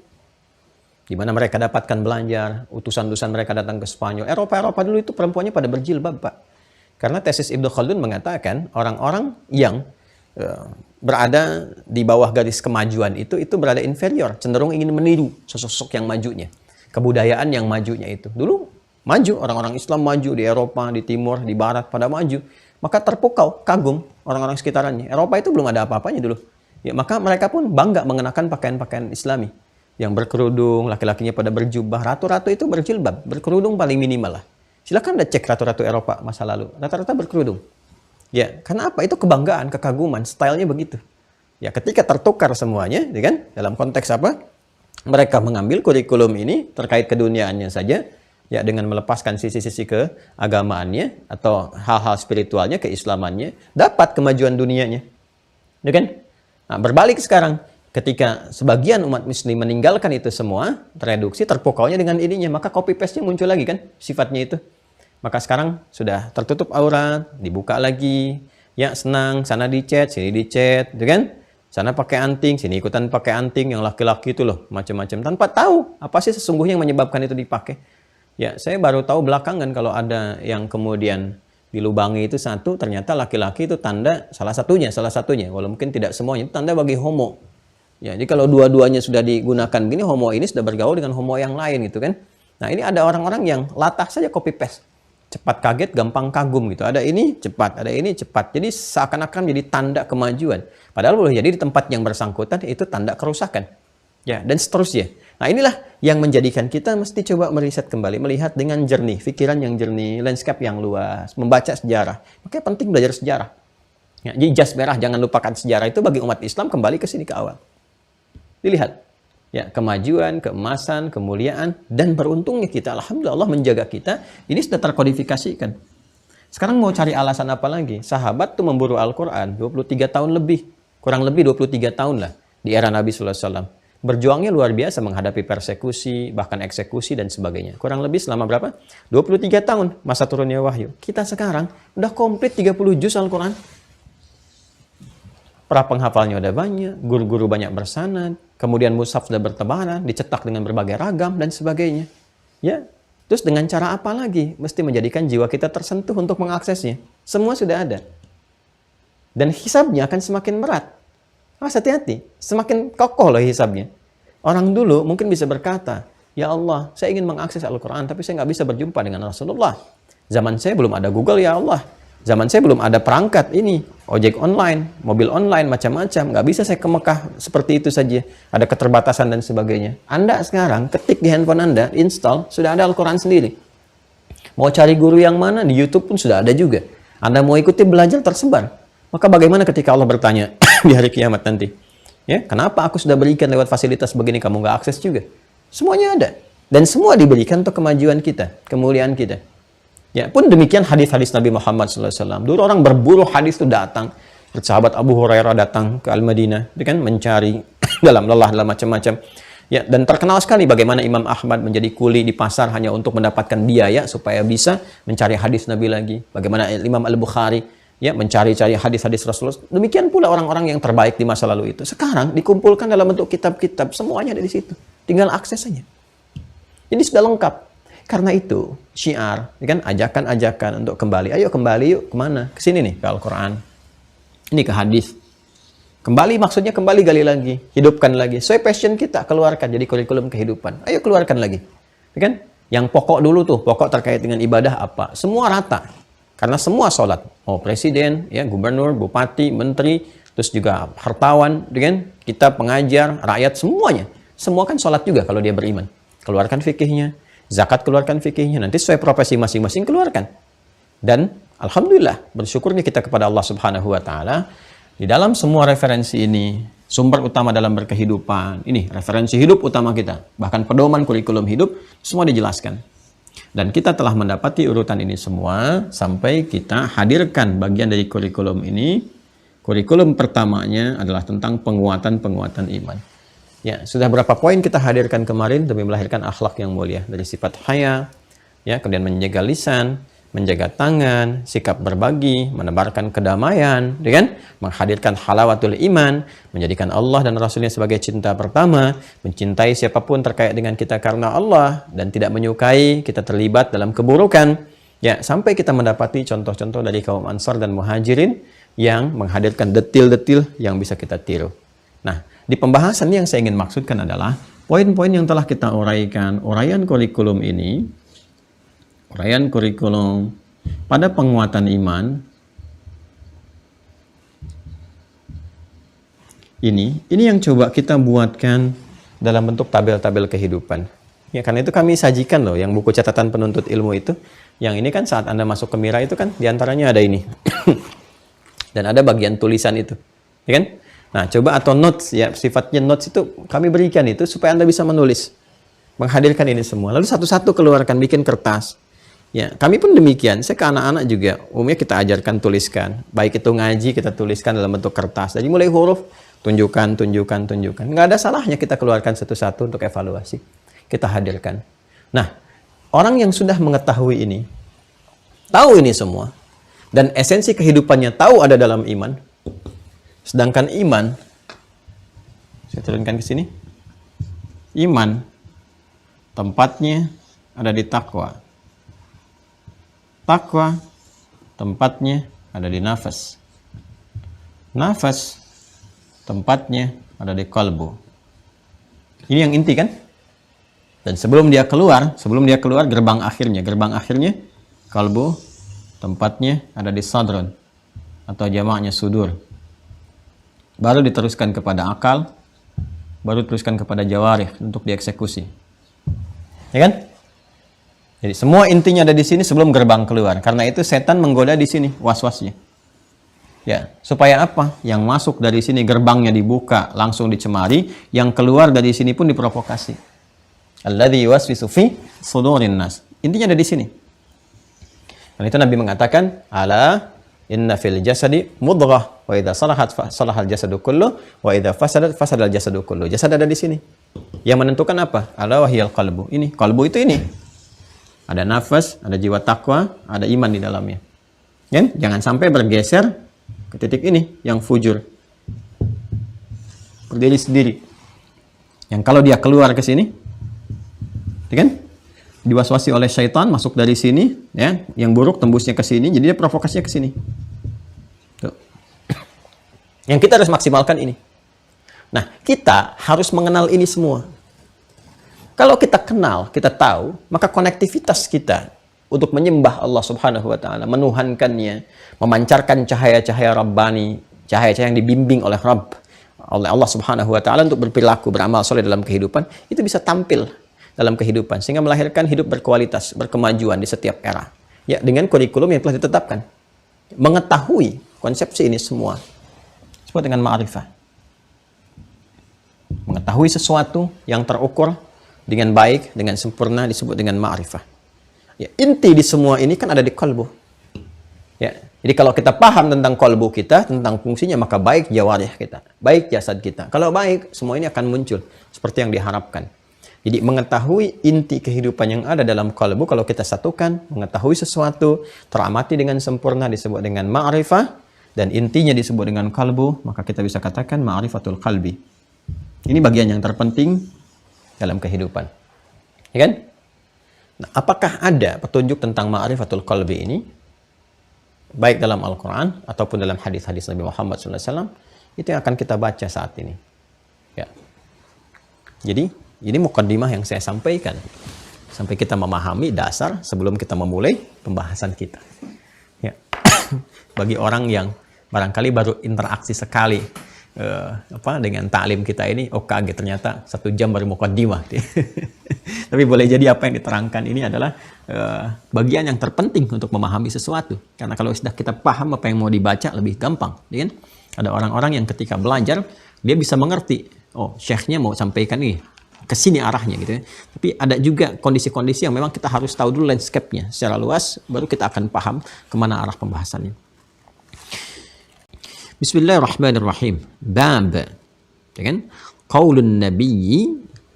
di mana mereka dapatkan belajar, utusan-utusan mereka datang ke Spanyol. Eropa dulu itu perempuannya pada berjilbab, Pak. Karena tesis Ibnu Khaldun mengatakan orang-orang yang berada di bawah garis kemajuan itu berada inferior, cenderung ingin meniru sosok yang majunya, kebudayaan yang majunya itu. Dulu maju, orang-orang Islam maju di Eropa, di Timur, di Barat pada maju, maka terpukau, kagum orang-orang sekitarannya. Eropa itu belum ada apa-apanya dulu. Ya, maka mereka pun bangga mengenakan pakaian-pakaian Islami yang berkerudung, laki-lakinya pada berjubah, ratu-ratu itu berjilbab, berkerudung paling minimal lah. Silakan Anda cek ratu-ratu Eropa masa lalu, rata-rata berkerudung. Ya, karena apa? Itu kebanggaan, kekaguman, stylenya begitu. Ya, ketika tertukar semuanya, ya kan? Dalam konteks apa? Mereka mengambil kurikulum ini terkait keduniaannya saja, ya, dengan melepaskan sisi-sisi keagamaannya atau hal-hal spiritualnya, keislamannya, dapat kemajuan dunianya. Ya kan? Nah, berbalik sekarang, ketika sebagian umat muslim meninggalkan itu semua, tereduksi, terpukaunya dengan ininya, maka copy paste-nya muncul lagi kan sifatnya itu. Maka sekarang sudah tertutup aurat, dibuka lagi, ya senang, sana di chat, sini di chat, gitu kan? Sana pakai anting, sini ikutan pakai anting, yang laki-laki itu loh, macam-macam, tanpa tahu apa sih sesungguhnya yang menyebabkan itu dipakai. Ya, saya baru tahu belakangan kalau ada yang kemudian dilubangi itu satu, ternyata laki-laki itu tanda salah satunya, walau mungkin tidak semuanya, itu tanda bagi homo. Ya, jadi kalau dua-duanya sudah digunakan begini, homo ini sudah bergaul dengan homo yang lain gitu kan. Nah, ini ada orang-orang yang latah saja copy paste. Cepat kaget, gampang kagum gitu. Ada ini cepat, ada ini cepat. Jadi seakan-akan jadi tanda kemajuan. Padahal boleh jadi di tempat yang bersangkutan itu tanda kerusakan. Ya, dan seterusnya. Nah, inilah yang menjadikan kita mesti coba meriset kembali, melihat dengan jernih, pikiran yang jernih, landscape yang luas, membaca sejarah. Makanya penting belajar sejarah. Ya, jadi jas merah, jangan lupakan sejarah itu bagi umat Islam kembali ke sini ke awal. Dilihat. Ya, kemajuan, keemasan, kemuliaan, dan beruntungnya kita, alhamdulillah Allah menjaga kita, ini sudah terkodifikasikan. Sekarang mau cari alasan apa lagi? Sahabat tuh memburu Al-Quran 23 tahun lebih, kurang lebih 23 tahun lah di era Nabi SAW. Berjuangnya luar biasa menghadapi persekusi, bahkan eksekusi dan sebagainya. Kurang lebih selama berapa? 23 tahun masa turunnya wahyu. Kita sekarang udah komplit 30 juz Al-Quran. Para penghafalnya udah banyak, guru-guru banyak bersanad, kemudian mushaf sudah bertebaran, dicetak dengan berbagai ragam dan sebagainya. Ya, terus dengan cara apa lagi? Mesti menjadikan jiwa kita tersentuh untuk mengaksesnya. Semua sudah ada. Dan hisabnya akan semakin berat. Awas hati-hati, semakin kokoh loh hisabnya. Orang dulu mungkin bisa berkata, ya Allah, saya ingin mengakses Al-Quran, tapi saya nggak bisa berjumpa dengan Rasulullah. Zaman saya belum ada Google, ya Allah. Zaman saya belum ada perangkat ini, ojek online, mobil online, macam-macam. Nggak bisa saya ke Mekah seperti itu saja. Ada keterbatasan dan sebagainya. Anda sekarang ketik di handphone Anda, install, sudah ada Al-Quran sendiri. Mau cari guru yang mana, di YouTube pun sudah ada juga. Anda mau ikuti belajar, tersebar. Maka bagaimana ketika Allah bertanya di hari kiamat nanti? Ya, kenapa aku sudah berikan lewat fasilitas begini, kamu nggak akses juga? Semuanya ada. Dan semua diberikan untuk kemajuan kita, kemuliaan kita. Ya, pun demikian hadis-hadis Nabi Muhammad SAW. Dulu orang berburu hadis itu datang. Sahabat Abu Hurairah datang ke Al-Madinah, itu kan mencari dalam lelah, dalam macam-macam. Ya, dan terkenal sekali bagaimana Imam Ahmad menjadi kuli di pasar hanya untuk mendapatkan biaya supaya bisa mencari hadis Nabi lagi. Bagaimana Imam Al-Bukhari ya mencari-cari hadis-hadis Rasulullah. Demikian pula orang-orang yang terbaik di masa lalu itu. Sekarang dikumpulkan dalam bentuk kitab-kitab, semuanya ada di situ. Tinggal akses saja. Jadi sudah lengkap. Karena itu, syiar, kan ajakan-ajakan untuk kembali. Ayo kembali yuk, kemana? Ke sini nih, ke Al-Quran. Ini ke hadis. Kembali maksudnya kembali gali lagi, hidupkan lagi. Sesuai passion kita, keluarkan jadi kurikulum kehidupan. Ayo keluarkan lagi. Kan? Yang pokok dulu tuh, pokok terkait dengan ibadah apa? Semua rata. Karena semua sholat, mau presiden, ya gubernur, bupati, menteri, terus juga hartawan, dengan kita pengajar, rakyat, semuanya. Semua kan sholat juga kalau dia beriman. Keluarkan fikihnya, zakat keluarkan fikihnya, nanti sesuai profesi masing-masing keluarkan. Dan alhamdulillah, bersyukurnya kita kepada Allah Subhanahu wa Ta'ala, di dalam semua referensi ini, sumber utama dalam berkehidupan, ini referensi hidup utama kita, bahkan pedoman kurikulum hidup, semua dijelaskan. Dan kita telah mendapati urutan ini semua sampai kita hadirkan bagian dari kurikulum ini. Kurikulum pertamanya adalah tentang penguatan-penguatan iman. Ya, sudah berapa poin kita hadirkan kemarin demi melahirkan akhlak yang mulia dari sifat haya, ya, kemudian menjaga lisan, menjaga tangan, sikap berbagi, menebarkan kedamaian, dengan menghadirkan halawatul iman, menjadikan Allah dan Rasulnya sebagai cinta pertama, mencintai siapapun terkait dengan kita karena Allah, dan tidak menyukai kita terlibat dalam keburukan. Ya, sampai kita mendapati contoh-contoh dari kaum Ansar dan Muhajirin yang menghadirkan detil-detil yang bisa kita tiru. Nah, di pembahasan yang saya ingin maksudkan adalah poin-poin yang telah kita uraikan, uraian kurikulum ini, uraian kurikulum pada penguatan iman ini yang coba kita buatkan dalam bentuk tabel-tabel kehidupan. Ya, karena itu kami sajikan loh yang buku catatan penuntut ilmu itu. Yang ini kan saat Anda masuk ke Mira itu kan diantaranya ada ini. Dan ada bagian tulisan itu. Ya kan? Nah, coba atau notes ya, sifatnya notes itu kami berikan itu supaya Anda bisa menulis. Menghadirkan ini semua. Lalu satu-satu keluarkan, bikin kertas. Ya, kami pun demikian. Saya ke anak-anak juga, umumnya kita ajarkan tuliskan. Baik itu ngaji, kita tuliskan dalam bentuk kertas. Jadi mulai huruf, tunjukkan. Nggak ada salahnya kita keluarkan satu-satu untuk evaluasi. Kita hadirkan. Nah, orang yang sudah mengetahui ini, tahu ini semua, dan esensi kehidupannya tahu ada dalam iman. Sedangkan iman, saya turunkan ke sini. Iman tempatnya ada di takwa. Takwa tempatnya ada di nafas. Nafas tempatnya ada di kalbu. Ini yang inti kan? Dan sebelum dia keluar gerbang akhirnya kalbu, tempatnya ada di sadron atau jamaknya sudur. Baru diteruskan kepada akal, baru diteruskan kepada jawarih untuk dieksekusi. Ya kan? Jadi semua intinya ada di sini sebelum gerbang keluar. Karena itu setan menggoda di sini was-wasnya. Ya, supaya apa? Yang masuk dari sini gerbangnya dibuka, langsung dicemari, yang keluar dari sini pun diprovokasi. Alladzi yuwaswisu fi sudurin nas. Intinya ada di sini. Dan itu Nabi mengatakan, ala inna fil jasadi mudghah wa idza salahat salahal jasadu kullu wa idza fasadat fasadal jasadu kullu. Jasad ada di sini. Yang menentukan apa? Ala wahyal qalbu. Ini, qalbu itu ini. Ada nafas, ada jiwa takwa, ada iman di dalamnya. Kan? Jangan sampai bergeser ke titik ini yang fujur. Berdiri sendiri. Yang kalau dia keluar ke sini, ya kan? Diwaswasi oleh syaitan, masuk dari sini, ya, yang buruk tembusnya ke sini, jadi dia provokasinya ke sini. Tuh. Yang kita harus maksimalkan ini. Nah, kita harus mengenal ini semua. Kalau kita kenal, kita tahu, maka konektivitas kita untuk menyembah Allah Subhanahu wa taala, menuhankannya, memancarkan cahaya-cahaya Rabbani, cahaya-cahaya yang dibimbing oleh Rabb, oleh Allah Subhanahu wa taala untuk berperilaku, beramal soleh dalam kehidupan, itu bisa tampil dalam kehidupan sehingga melahirkan hidup berkualitas, berkemajuan di setiap era. Ya, dengan kurikulum yang telah ditetapkan. Mengetahui konsepsi ini semua disebut dengan ma'rifah. Mengetahui sesuatu yang terukur dengan baik, dengan sempurna disebut dengan ma'rifah. Ya, inti di semua ini kan ada di kalbu. Ya, jadi kalau kita paham tentang kalbu kita, tentang fungsinya, maka baik jawarih kita, baik jasad kita. Kalau baik, semua ini akan muncul seperti yang diharapkan. Jadi mengetahui inti kehidupan yang ada dalam kalbu, kalau kita satukan, mengetahui sesuatu, teramati dengan sempurna disebut dengan ma'rifah, dan intinya disebut dengan kalbu, maka kita bisa katakan ma'rifatul qalbi. Ini bagian yang terpenting dalam kehidupan. Ya kan? Nah, apakah ada petunjuk tentang ma'rifatul qalbi ini? Baik dalam Al-Quran ataupun dalam hadis-hadis Nabi Muhammad SAW, itu yang akan kita baca saat ini. Ya. Jadi, ini mukaddimah yang saya sampaikan. Sampai kita memahami dasar sebelum kita memulai pembahasan kita. Ya. Bagi orang yang barangkali baru interaksi sekali dengan taklim kita ini, oh kaget ternyata 1 jam baru mukaddimah. Tapi boleh jadi apa yang diterangkan ini adalah bagian yang terpenting untuk memahami sesuatu. Karena kalau sudah kita paham apa yang mau dibaca, lebih gampang. Ya kan? Ada orang-orang yang ketika belajar, dia bisa mengerti, oh syekhnya mau sampaikan ini, ke sini arahnya gitu ya. Tapi ada juga kondisi-kondisi yang memang kita harus tahu dulu landscape-nya secara luas, baru kita akan paham kemana arah pembahasannya. Bismillahirrahmanirrahim. Bab, ya kan? Qaulun Nabi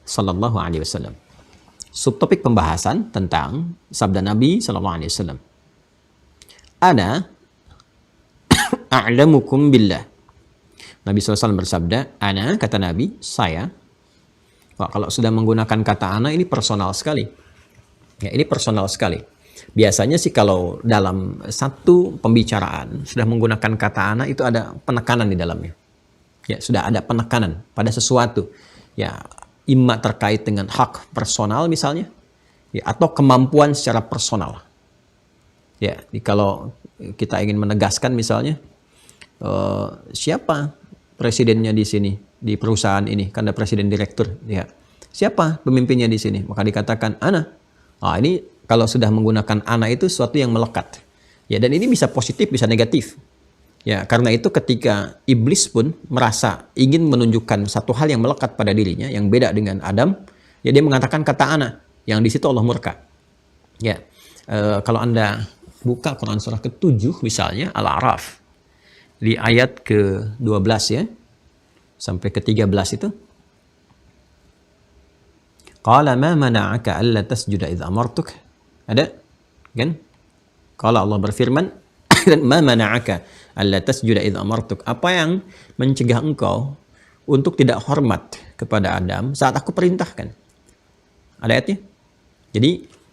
sallallahu alaihi wasallam. Subtopik pembahasan tentang sabda Nabi sallallahu alaihi wasallam. Ana a'lamukum billah. Nabi SAW bersabda, ana, kata Nabi, saya. Kalau sudah menggunakan kata ana, ini personal sekali. Ya, ini personal sekali. Biasanya sih kalau dalam satu pembicaraan sudah menggunakan kata ana, itu ada penekanan di dalamnya. Ya, sudah ada penekanan pada sesuatu. Ya, imma terkait dengan hak personal misalnya, ya, atau kemampuan secara personal. Ya, kalau kita ingin menegaskan misalnya, siapa presidennya di sini, di perusahaan ini, kan ada presiden direktur, ya. Siapa pemimpinnya di sini? Maka dikatakan ana. Nah, ini kalau sudah menggunakan ana itu sesuatu yang melekat. Ya, dan ini bisa positif, bisa negatif. Ya, karena itu ketika iblis pun merasa ingin menunjukkan satu hal yang melekat pada dirinya, yang beda dengan Adam, ya dia mengatakan kata ana, yang di situ Allah murka. Ya, kalau Anda buka Quran surah ke-7 misalnya, Al-A'raf, di ayat ke-12 ya. sampai ke-13 itu. Qala ma mana'aka alla tasjuda idh amartuk. Ada? Kan? Kalau Allah berfirman, ma mana'aka alla tasjuda idh amartuk. Apa yang mencegah engkau untuk tidak hormat kepada Adam saat aku perintahkan? Ada ayatnya? Jadi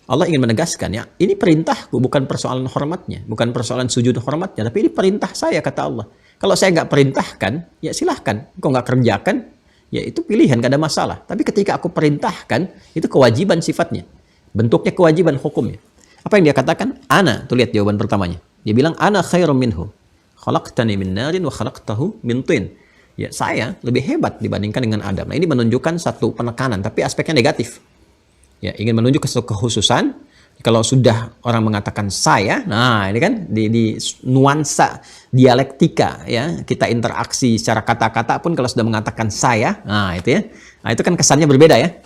Allah ingin menegaskan, ya, ini perintahku, bukan persoalan hormatnya, bukan persoalan sujud hormatnya, tapi ini perintah saya, kata Allah. Kalau saya nggak perintahkan, ya silahkan. Engkau nggak kerjakan, ya itu pilihan, gak ada masalah. Tapi ketika aku perintahkan, itu kewajiban sifatnya. Bentuknya kewajiban hukumnya. Apa yang dia katakan? Ana, tuh lihat jawaban pertamanya. Dia bilang, ana khairum minhu. Khalaqtani min narin wa khalaqtahu min tin. Ya, saya lebih hebat dibandingkan dengan Adam. Nah, ini menunjukkan satu penekanan, tapi aspeknya negatif. Ya, ingin menunjuk kekhususan. Kalau sudah orang mengatakan saya, nah ini kan di nuansa dialektika, ya, kita interaksi secara kata-kata pun kalau sudah mengatakan saya, nah itu ya, nah itu kan kesannya berbeda, ya.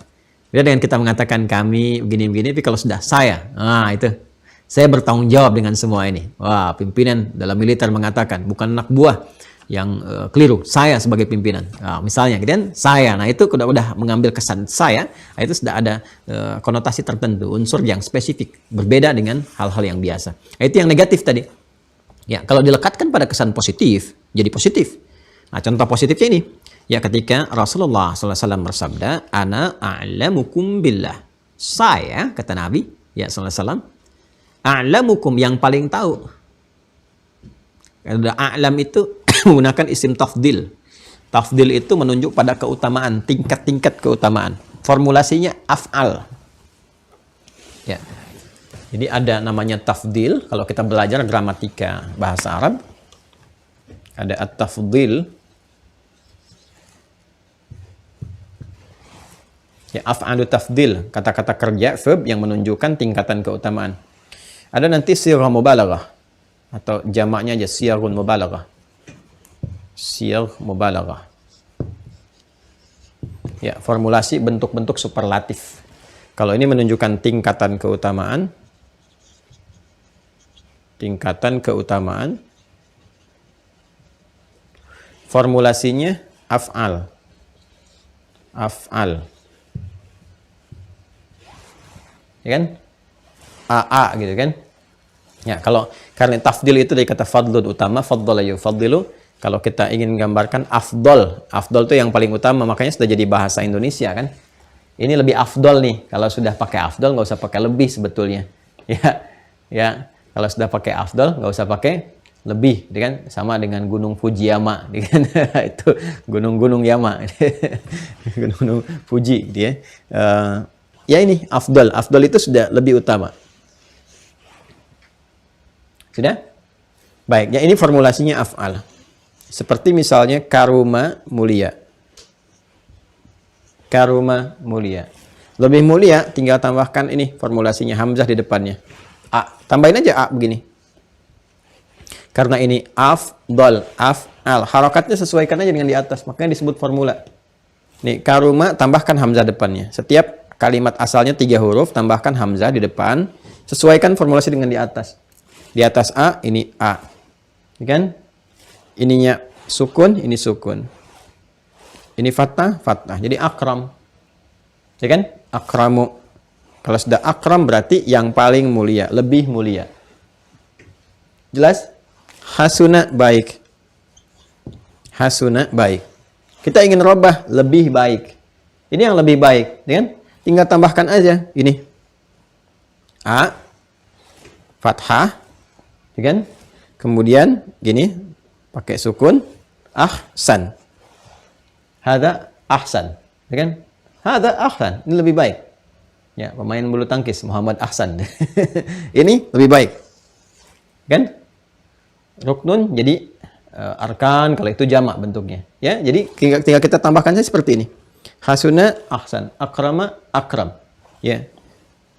Beda dengan kita mengatakan kami begini-begini, tapi kalau sudah saya, nah itu saya bertanggung jawab dengan semua ini. Wah, pimpinan dalam militer mengatakan bukan anak buah yang keliru, saya sebagai pimpinan. Nah, misalnya, kemudian saya, nah itu udah mengambil kesan saya, nah, itu sudah ada konotasi tertentu, unsur yang spesifik, berbeda dengan hal-hal yang biasa. Nah, itu yang negatif tadi. Ya, kalau dilekatkan pada kesan positif, jadi positif. Nah, contoh positifnya ini, ya ketika Rasulullah SAW bersabda, ana a'lamukum billah. Saya, kata Nabi, ya SAW, a'lamukum, yang paling tahu. Ada a'lam itu menggunakan isim tafdil. Tafdil itu menunjuk pada keutamaan, tingkat-tingkat keutamaan. Formulasinya af'al. Ya. Jadi ada namanya tafdil. Kalau kita belajar gramatika bahasa Arab, ada at-tafdil. Ya, af'alu tafdil, kata-kata kerja, verb yang menunjukkan tingkatan keutamaan. Ada nanti sirah mubalaghah, atau jamaknya aja siyarun mubalaghah. Siyar mubalaghah. Ya, formulasi bentuk-bentuk superlatif. Kalau ini menunjukkan tingkatan keutamaan, formulasinya af'al. Af'al. Ya kan? AA gitu kan? Ya, kalau karena tafdil itu dari kata fadlun, utama, faddala yufaddilu. Kalau kita ingin menggambarkan afdol, afdol itu yang paling utama, makanya sudah jadi bahasa Indonesia kan. Ini lebih afdol nih, kalau sudah pakai afdol nggak usah pakai lebih sebetulnya. Ya, ya, kalau sudah pakai afdol nggak usah pakai lebih, kan? Sama dengan Gunung Fujiyama, kan? Itu gunung-gunung Yama, gunung Fuji, dia. Ya ini afdol, afdol itu sudah lebih utama. Sudah? Baik, ya ini formulasinya af'al. Seperti misalnya karuma mulia. Karuma mulia. Lebih mulia tinggal tambahkan ini formulasinya hamzah di depannya. A. Tambahin aja A begini. Karena ini afdal, af'al. Harokatnya sesuaikan aja dengan di atas. Makanya disebut formula. Nih, karuma tambahkan hamzah depannya. Setiap kalimat asalnya 3 huruf, tambahkan hamzah di depan. Sesuaikan formulasi dengan di atas. Di atas A, ini A. Kan? Ininya sukun, ini sukun. Ini fathah, fathah. Jadi akram. Ya kan? Akramu. Kalau sudah akram berarti yang paling mulia, lebih mulia. Jelas? Hasuna, baik. Hasuna, baik. Kita ingin robah, lebih baik. Ini yang lebih baik. Ya kan? Tinggal tambahkan aja. Ini. A. Fathah. Ya kan? Kemudian, gini. Pakai sukun, ahsan. Hada ahsan. Ya kan? Hada ahsan. Ini lebih baik. Ya, pemain bulu tangkis Muhammad Ahsan. Ini lebih baik. Kan? Ruknun jadi arkan, kalau itu jamak bentuknya. Ya, jadi tinggal kita tambahkan saja seperti ini. Hasuna ahsan, akrama akram. Ya.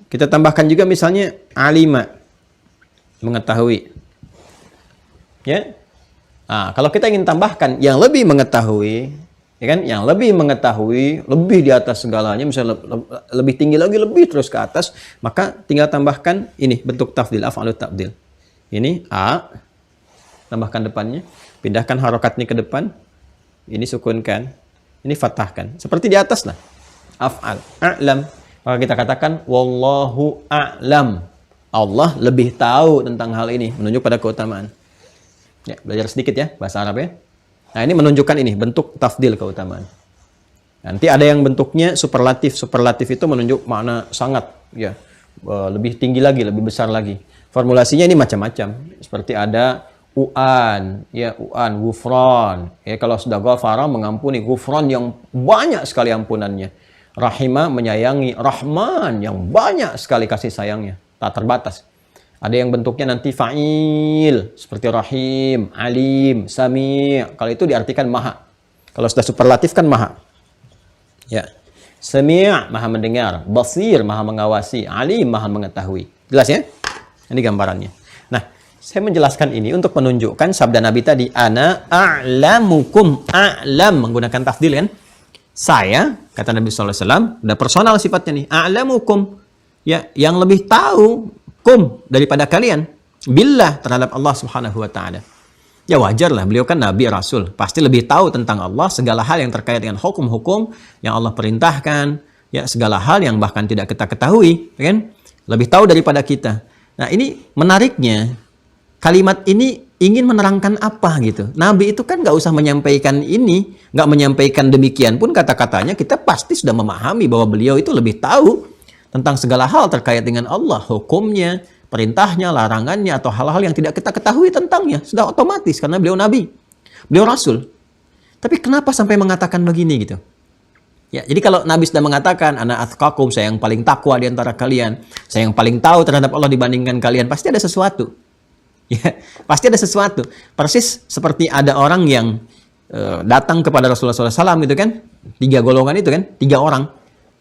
Kita tambahkan juga misalnya alima, mengetahui. Ya. Nah, kalau kita ingin tambahkan yang lebih mengetahui, ya kan? Yang lebih mengetahui, lebih di atas segalanya, misalnya lebih tinggi lagi, lebih terus ke atas, maka tinggal tambahkan ini bentuk tafdil, af'alu tafdil. Ini A, tambahkan depannya, pindahkan harokatnya ke depan, ini sukunkan, ini fathahkan. Seperti di atas lah. Af'al, a'lam. Maka kita katakan wallahu a'lam. Allah lebih tahu tentang hal ini, menunjuk pada keutamaan. Ya, belajar sedikit ya bahasa Arab ya. Nah, ini menunjukkan ini bentuk tafdil keutamaan. Nanti ada yang bentuknya superlatif. Superlatif itu menunjuk makna sangat ya, lebih tinggi lagi, lebih besar lagi. Formulasinya ini macam-macam. Seperti ada u'an, ya u'an, gufran. Ya, kalau sudah ghafara mengampuni, gufran yang banyak sekali ampunannya. Rahimah menyayangi, rahman yang banyak sekali kasih sayangnya, tak terbatas. Ada yang bentuknya nanti fa'il, seperti rahim, alim, sami'. Kalau itu diartikan maha. Kalau sudah superlatif kan maha. Ya. Sami' maha mendengar, basir maha mengawasi, alim maha mengetahui. Jelas ya? Ini gambarannya. Nah, saya menjelaskan ini untuk menunjukkan sabda Nabi tadi, ana a'lamukum, a'lam menggunakan tafdil kan? Saya, kata Nabi SAW, udah personal sifatnya nih, a'lamukum, ya, yang lebih tahu kum daripada kalian billah terhadap Allah Subhanahu wa taala. Ya wajar lah, beliau kan nabi rasul, pasti lebih tahu tentang Allah, segala hal yang terkait dengan hukum-hukum yang Allah perintahkan, ya segala hal yang bahkan tidak kita ketahui, kan? Lebih tahu daripada kita. Nah, ini menariknya kalimat ini ingin menerangkan apa gitu. Nabi itu kan nggak usah menyampaikan ini, nggak menyampaikan demikian pun kata-katanya kita pasti sudah memahami bahwa beliau itu lebih tahu tentang segala hal terkait dengan Allah, hukumnya, perintahnya, larangannya, atau hal-hal yang tidak kita ketahui tentangnya. Sudah otomatis, karena beliau nabi, beliau rasul. Tapi kenapa sampai mengatakan begini gitu? Ya, jadi kalau Nabi sudah mengatakan, ana atsqakum, saya yang paling takwa di antara kalian, saya yang paling tahu terhadap Allah dibandingkan kalian, pasti ada sesuatu. Ya, pasti ada sesuatu. Persis seperti ada orang yang datang kepada Rasulullah SAW gitu kan, 3 golongan itu kan, 3 orang.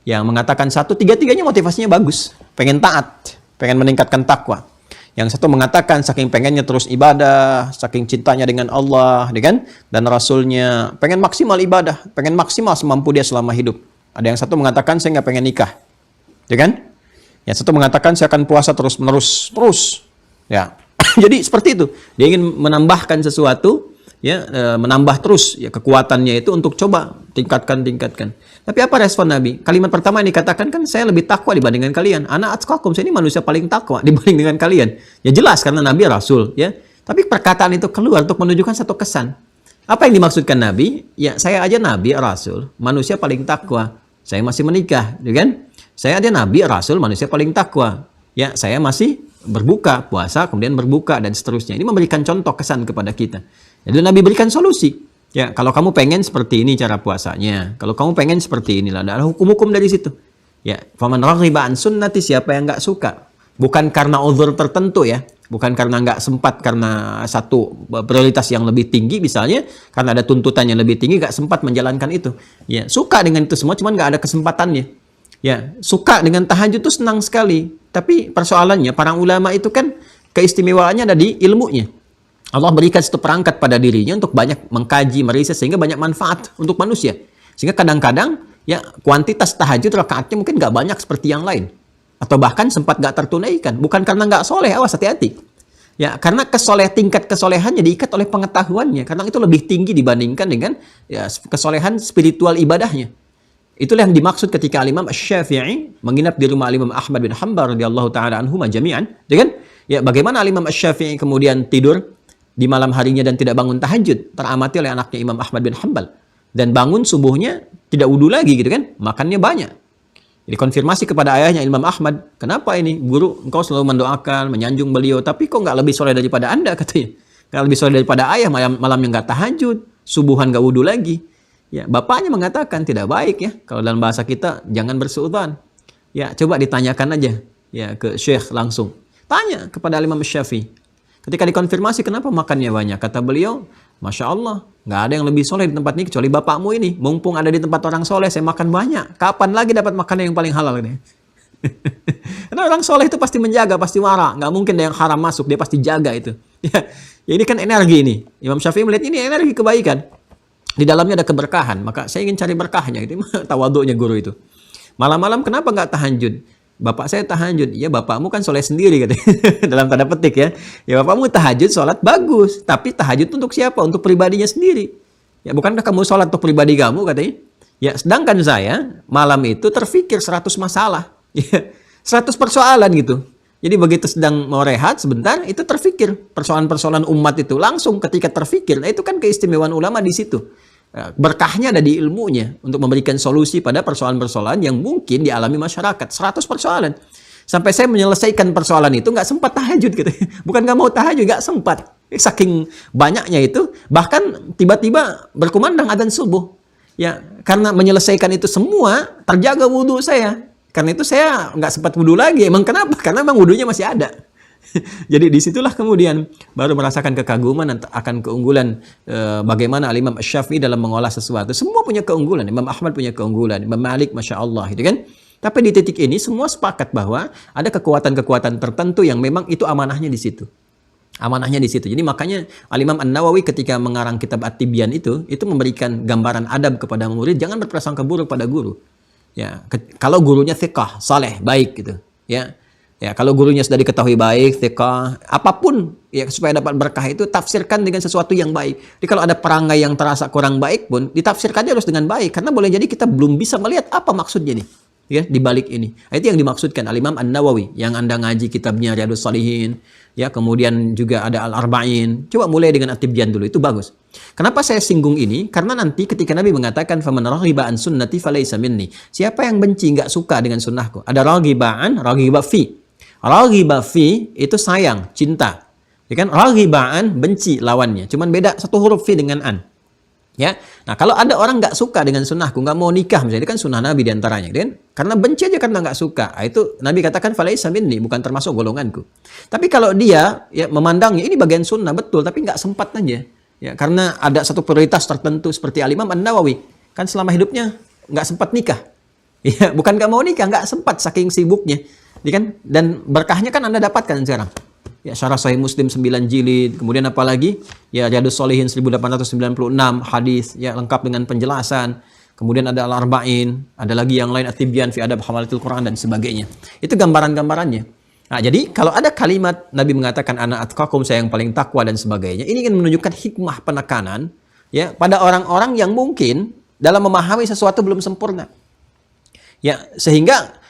Yang mengatakan satu, tiga-tiganya motivasinya bagus. Pengen taat, pengen meningkatkan takwa. Yang satu mengatakan saking pengennya terus ibadah, saking cintanya dengan Allah, kan? Dan Rasulnya, pengen maksimal ibadah, pengen maksimal semampu dia selama hidup. Ada yang satu mengatakan saya nggak pengen nikah, kan? Yang satu mengatakan saya akan puasa terus. Ya, jadi seperti itu. Dia ingin menambahkan sesuatu, ya, menambah terus ya kekuatannya itu untuk coba tingkatkan. Tapi apa respon Nabi? Kalimat pertama yang dikatakan kan saya lebih takwa dibandingkan kalian. Ana atsqakum, saya ini manusia paling takwa dibanding dengan kalian. Ya jelas karena Nabi Rasul, ya. Tapi perkataan itu keluar untuk menunjukkan satu kesan. Apa yang dimaksudkan Nabi? Ya saya aja Nabi Rasul, manusia paling takwa. Saya masih menikah, kan? Saya aja Nabi Rasul, manusia paling takwa. Ya saya masih berbuka, puasa, kemudian berbuka dan seterusnya. Ini memberikan contoh kesan kepada kita. Jadi Nabi berikan solusi. Ya, kalau kamu pengen seperti ini cara puasanya, kalau kamu pengen seperti inilah, ada hukum-hukum dari situ. Ya, faman raghiba an sunnati, siapa yang nggak suka, bukan karena uzur tertentu ya, bukan karena nggak sempat karena satu prioritas yang lebih tinggi misalnya, karena ada tuntutan yang lebih tinggi nggak sempat menjalankan itu. Ya, suka dengan itu semua, cuman nggak ada kesempatannya. Ya, suka dengan tahajud itu senang sekali, tapi persoalannya para ulama itu kan keistimewaannya ada di ilmunya. Allah berikan satu perangkat pada dirinya untuk banyak mengkaji, meriset, sehingga banyak manfaat untuk manusia. Sehingga kadang-kadang ya kuantitas tahajud rakaatnya mungkin nggak banyak seperti yang lain. Atau bahkan sempat nggak tertunaikan. Bukan karena nggak soleh, awas hati-hati. Ya, karena tingkat kesolehannya diikat oleh pengetahuannya. Karena itu lebih tinggi dibandingkan dengan ya, kesolehan spiritual ibadahnya. Itulah yang dimaksud ketika Imam Asy-Syafi'i menginap di rumah Imam Ahmad bin Hanbal radhiyallahu taala anhuma jami'an, kan? Ya, bagaimana Imam Asy-Syafi'i kemudian tidur di malam harinya dan tidak bangun tahajud, teramati oleh anaknya Imam Ahmad bin Hanbal. Dan bangun subuhnya tidak wudu lagi gitu kan, makannya banyak. Jadi konfirmasi kepada ayahnya Imam Ahmad, kenapa ini guru engkau selalu mendoakan, menyanjung beliau, tapi kok nggak lebih soleh daripada anda katanya. Nggak lebih soleh daripada ayah, malamnya nggak tahajud, subuhan nggak wudu lagi. Ya, bapaknya mengatakan tidak baik ya, kalau dalam bahasa kita jangan bersuudzon. Ya, coba ditanyakan aja ya ke Syekh langsung. Tanya kepada Imam Syafi'i. Ketika dikonfirmasi kenapa makannya banyak, kata beliau, Masya Allah, nggak ada yang lebih soleh di tempat ini kecuali bapakmu ini. Mumpung ada di tempat orang soleh, saya makan banyak. Kapan lagi dapat makanan yang paling halal ini? Karena orang soleh itu pasti menjaga, pasti wara. Nggak mungkin ada yang haram masuk, dia pasti jaga itu. Ya, ini kan energi ini. Imam Syafi'i melihat ini energi kebaikan. Di dalamnya ada keberkahan, maka saya ingin cari berkahnya. Itu tawaduknya guru itu. Malam-malam kenapa nggak tahajud? Bapak saya tahajud. Ya bapakmu kan soleh sendiri katanya. Dalam tanda petik ya. Ya bapakmu tahajud, sholat bagus. Tapi tahajud untuk siapa? Untuk pribadinya sendiri. Ya, bukankah kamu sholat untuk pribadi kamu, katanya? Ya, sedangkan saya malam itu terfikir 100 masalah. Ya, 100 persoalan gitu. Jadi begitu sedang mau rehat sebentar, itu terfikir persoalan-persoalan umat itu. Langsung ketika terfikir, nah itu kan keistimewaan ulama di situ. Berkahnya ada di ilmunya untuk memberikan solusi pada persoalan-persoalan yang mungkin dialami masyarakat. 100 persoalan. Sampai saya menyelesaikan persoalan itu nggak sempat tahajud gitu. Bukan nggak mau tahajud, nggak sempat. Saking banyaknya itu, bahkan tiba-tiba berkumandang adzan subuh. Ya, karena menyelesaikan itu semua, terjaga wudhu saya. Karena itu saya nggak sempat wudhu lagi. Emang kenapa? Karena emang wudhunya masih ada. Jadi disitulah kemudian baru merasakan kekaguman akan keunggulan bagaimana Imam Syafi'i dalam mengolah sesuatu. Semua punya keunggulan. Imam Ahmad punya keunggulan. Imam Malik, Masya Allah. Gitu kan? Tapi di titik ini semua sepakat bahwa ada kekuatan-kekuatan tertentu yang memang itu amanahnya di situ. Amanahnya di situ. Jadi makanya Al-Imam An-Nawawi ketika mengarang kitab At-Tibyan itu memberikan gambaran adab kepada murid, jangan berprasangka buruk pada guru. Ya, kalau gurunya thiqah, saleh, baik gitu. Ya. Ya, kalau gurunya sudah diketahui baik, thiqah, apapun ya supaya dapat berkah itu tafsirkan dengan sesuatu yang baik. Jadi kalau ada perangai yang terasa kurang baik pun ditafsirkannya harus dengan baik karena boleh jadi kita belum bisa melihat apa maksudnya nih. Ya, di balik ini. Itu yang dimaksudkan Al-Imam An-Nawawi yang Anda ngaji kitabnya Riyadhus Shalihin, ya, kemudian juga ada Al-Arba'in. Coba mulai dengan At-Tibyan dulu, itu bagus. Kenapa saya singgung ini? Karena nanti ketika Nabi mengatakan faman raghiba an sunnati falaysa minni. Siapa yang benci enggak suka dengan sunnahku? Ada raghiba'an, raghiba fi. Raghiba fi itu sayang, cinta. Ya kan? Raghiba'an benci lawannya. Cuman beda satu huruf fi dengan an. Ya, nah kalau ada orang nggak suka dengan sunnahku, nggak mau nikah misalnya, itu kan sunnah Nabi diantaranya, kan? Karena benci aja karena nggak suka, nah, itu Nabi katakan falaisa minni, bukan termasuk golonganku. Tapi kalau dia ya memandangnya ini bagian sunnah betul, tapi nggak sempat aja, ya karena ada satu prioritas tertentu seperti Al-Imam An-Nawawi, kan selama hidupnya nggak sempat nikah, ya bukan nggak mau nikah, nggak sempat saking sibuknya, ya kan? Dan berkahnya kan Anda dapatkan sekarang. Ya, Syarah Sahih Muslim 9 jilid, kemudian apalagi ya Riyadhus Shalihin 1896 hadis ya lengkap dengan penjelasan. Kemudian ada Al-Arba'in, ada lagi yang lain At-Tibyan fi Adab Hamalatil Quran dan sebagainya. Itu gambaran-gambarannya. Nah, jadi kalau ada kalimat Nabi mengatakan ana atqakum, saya yang paling takwa dan sebagainya, ini ingin menunjukkan hikmah penekanan ya pada orang-orang yang mungkin dalam memahami sesuatu belum sempurna. Ya, sehingga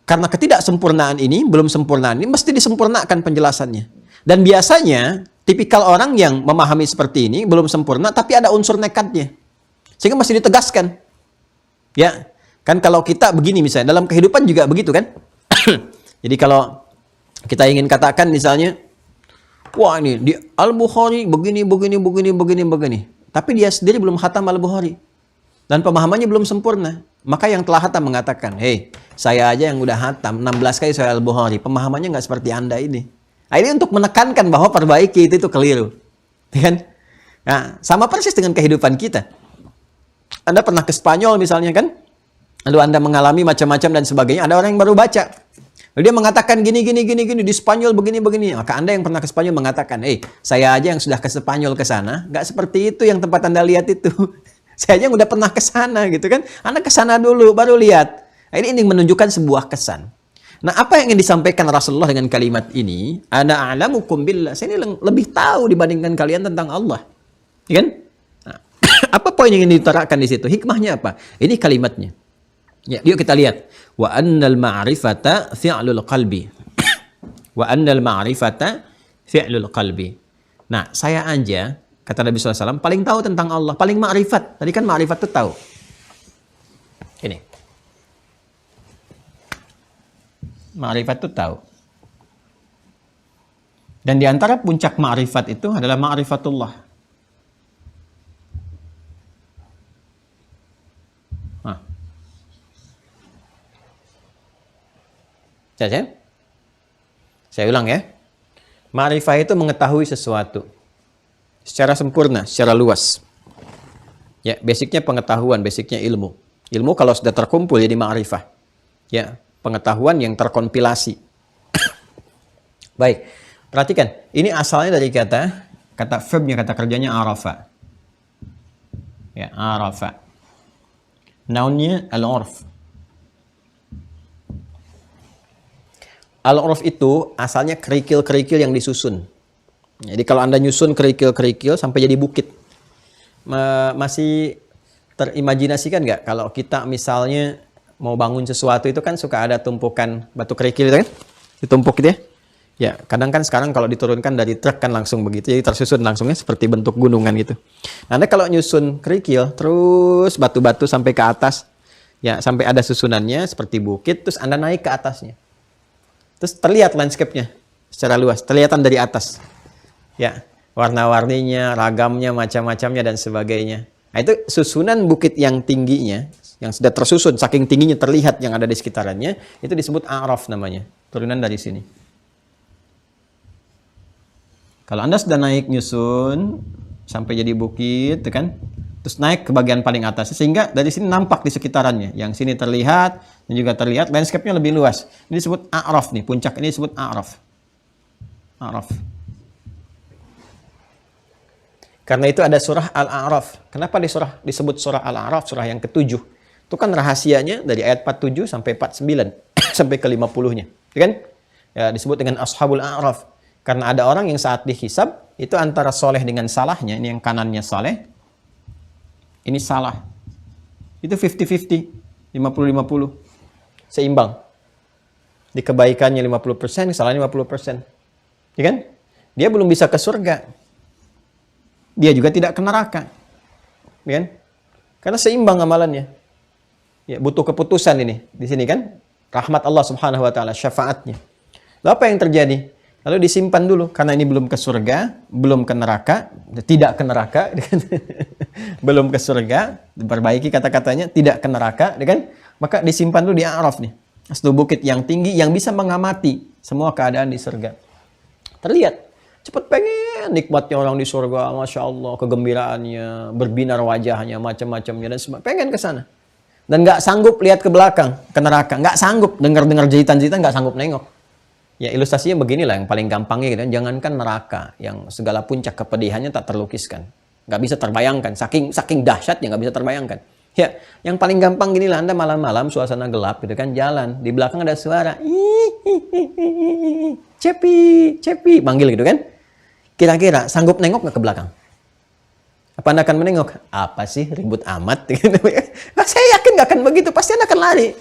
karena ketidaksempurnaan ini, belum sempurnaan ini, mesti disempurnakan penjelasannya. Dan biasanya, tipikal orang yang memahami seperti ini, belum sempurna, tapi ada unsur nekatnya. Sehingga mesti ditegaskan. Ya, kan kalau kita begini misalnya, dalam kehidupan juga begitu kan? Jadi kalau kita ingin katakan misalnya, wah ini, di Al-Bukhari begini. Tapi dia sendiri belum khatam Al-Bukhari. Dan pemahamannya belum sempurna. Maka yang telah hatam mengatakan, hei, saya aja yang udah hatam 16 kali Sahih Al-Bukhari, pemahamannya nggak seperti Anda ini. Nah, ini untuk menekankan bahwa perbaiki itu keliru. Kan? Nah, sama persis dengan kehidupan kita. Anda pernah ke Spanyol misalnya kan? Lalu Anda mengalami macam-macam dan sebagainya, ada orang yang baru baca. Lalu dia mengatakan gini, di Spanyol begini. Maka Anda yang pernah ke Spanyol mengatakan, hei, saya aja yang sudah ke Spanyol ke sana, nggak seperti itu yang tempat Anda lihat itu. Saya aja udah pernah ke sana gitu kan. Anda ke sana dulu baru lihat. Nah, ini menunjukkan sebuah kesan. Nah, apa yang ingin disampaikan Rasulullah dengan kalimat ini? Ana a'lamukum billah. Saya ini lebih tahu dibandingkan kalian tentang Allah. Ya kan? Nah, apa poin yang ingin ditarakan di situ? Hikmahnya apa? Ini kalimatnya. Ya, yuk kita lihat. Wa annal ma'rifata fi'lul qalbi. Wa annal ma'rifata fi'lul qalbi. Nah, saya aja kata Nabi SAW, paling tahu tentang Allah, paling ma'rifat. Tadi kan ma'rifat itu tahu. Ini. Ma'rifat itu tahu. Dan di antara puncak ma'rifat itu adalah ma'rifatullah. Nah. Saya ulang ya. Ma'rifat itu mengetahui sesuatu secara sempurna, secara luas. Ya, basicnya pengetahuan, basicnya ilmu. Ilmu kalau sudah terkumpul jadi ma'rifah. Ya, pengetahuan yang terkompilasi. Baik, perhatikan. Ini asalnya dari kata verbnya, kata kerjanya arafa. Ya, arafa. Nounnya al-urf. Al-urf itu asalnya kerikil-kerikil yang disusun. Jadi kalau Anda nyusun kerikil-kerikil sampai jadi bukit. Masih terimajinasikan nggak kalau kita misalnya mau bangun sesuatu itu kan suka ada tumpukan batu kerikil itu kan? Ditumpuk gitu ya. Ya, kadang kan sekarang kalau diturunkan dari truk kan langsung begitu, jadi tersusun langsungnya seperti bentuk gunungan gitu. Nah, Anda kalau nyusun kerikil, terus batu-batu sampai ke atas, ya sampai ada susunannya seperti bukit, terus Anda naik ke atasnya. Terus terlihat landscape-nya secara luas, terlihatan dari atas. Ya, warna-warninya, ragamnya, macam-macamnya dan sebagainya. Nah, itu susunan bukit yang tingginya, yang sudah tersusun, saking tingginya terlihat yang ada di sekitarannya, itu disebut a'raf namanya, turunan dari sini. Kalau Anda sudah naik nyusun sampai jadi bukit, kan? Terus naik ke bagian paling atas, sehingga dari sini nampak di sekitarannya. Yang sini terlihat dan juga terlihat landscape-nya lebih luas. Ini disebut a'raf nih, puncak ini disebut a'raf. A'raf. Karena itu ada surah Al-A'raf. Kenapa disebut surah Al-A'raf, surah yang ke-7? Itu kan rahasianya dari ayat 47 sampai 49 sampai ke 50-nya, kan? Ya, disebut dengan Ashabul A'raf. Karena ada orang yang saat dihisab, itu antara soleh dengan salahnya, ini yang kanannya soleh, ini salah. Itu 50-50, 50-50. Seimbang. Di kebaikannya 50%, kesalahannya 50%. Ya kan? Dia belum bisa ke surga. Dia juga tidak ke neraka. Ya kan? Karena seimbang amalannya. Ya, butuh keputusan ini. Di sini kan, rahmat Allah Subhanahu wa taala, syafaatnya. Lalu apa yang terjadi? Lalu disimpan dulu, karena ini belum ke surga, belum ke neraka, tidak ke neraka, belum ke surga, diperbaiki kata-katanya, tidak ke neraka, kan? Maka disimpan dulu di A'raf nih, satu bukit yang tinggi yang bisa mengamati semua keadaan di surga. Terlihat, cepat pengen nikmatnya orang di surga, Masya Allah, kegembiraannya, berbinar wajahnya, macam-macamnya, dan semua, pengen ke sana. Dan nggak sanggup lihat ke belakang, ke neraka, nggak sanggup, dengar-dengar jahitan-jahitan, nggak sanggup nengok. Ya ilustrasinya beginilah yang paling gampangnya gitu. Jangankan neraka yang segala puncak kepedihannya tak terlukiskan, nggak bisa terbayangkan, saking dahsyatnya nggak bisa terbayangkan. Ya, yang paling gampang ginilah, Anda malam-malam suasana gelap gitu kan, jalan di belakang ada suara, cepi, cepi, manggil gitu kan. Kira-kira sanggup nengok nggak ke belakang? Apa Anda akan menengok? Apa sih ribut amat? Nah, saya yakin nggak akan begitu, pasti Anda akan lari,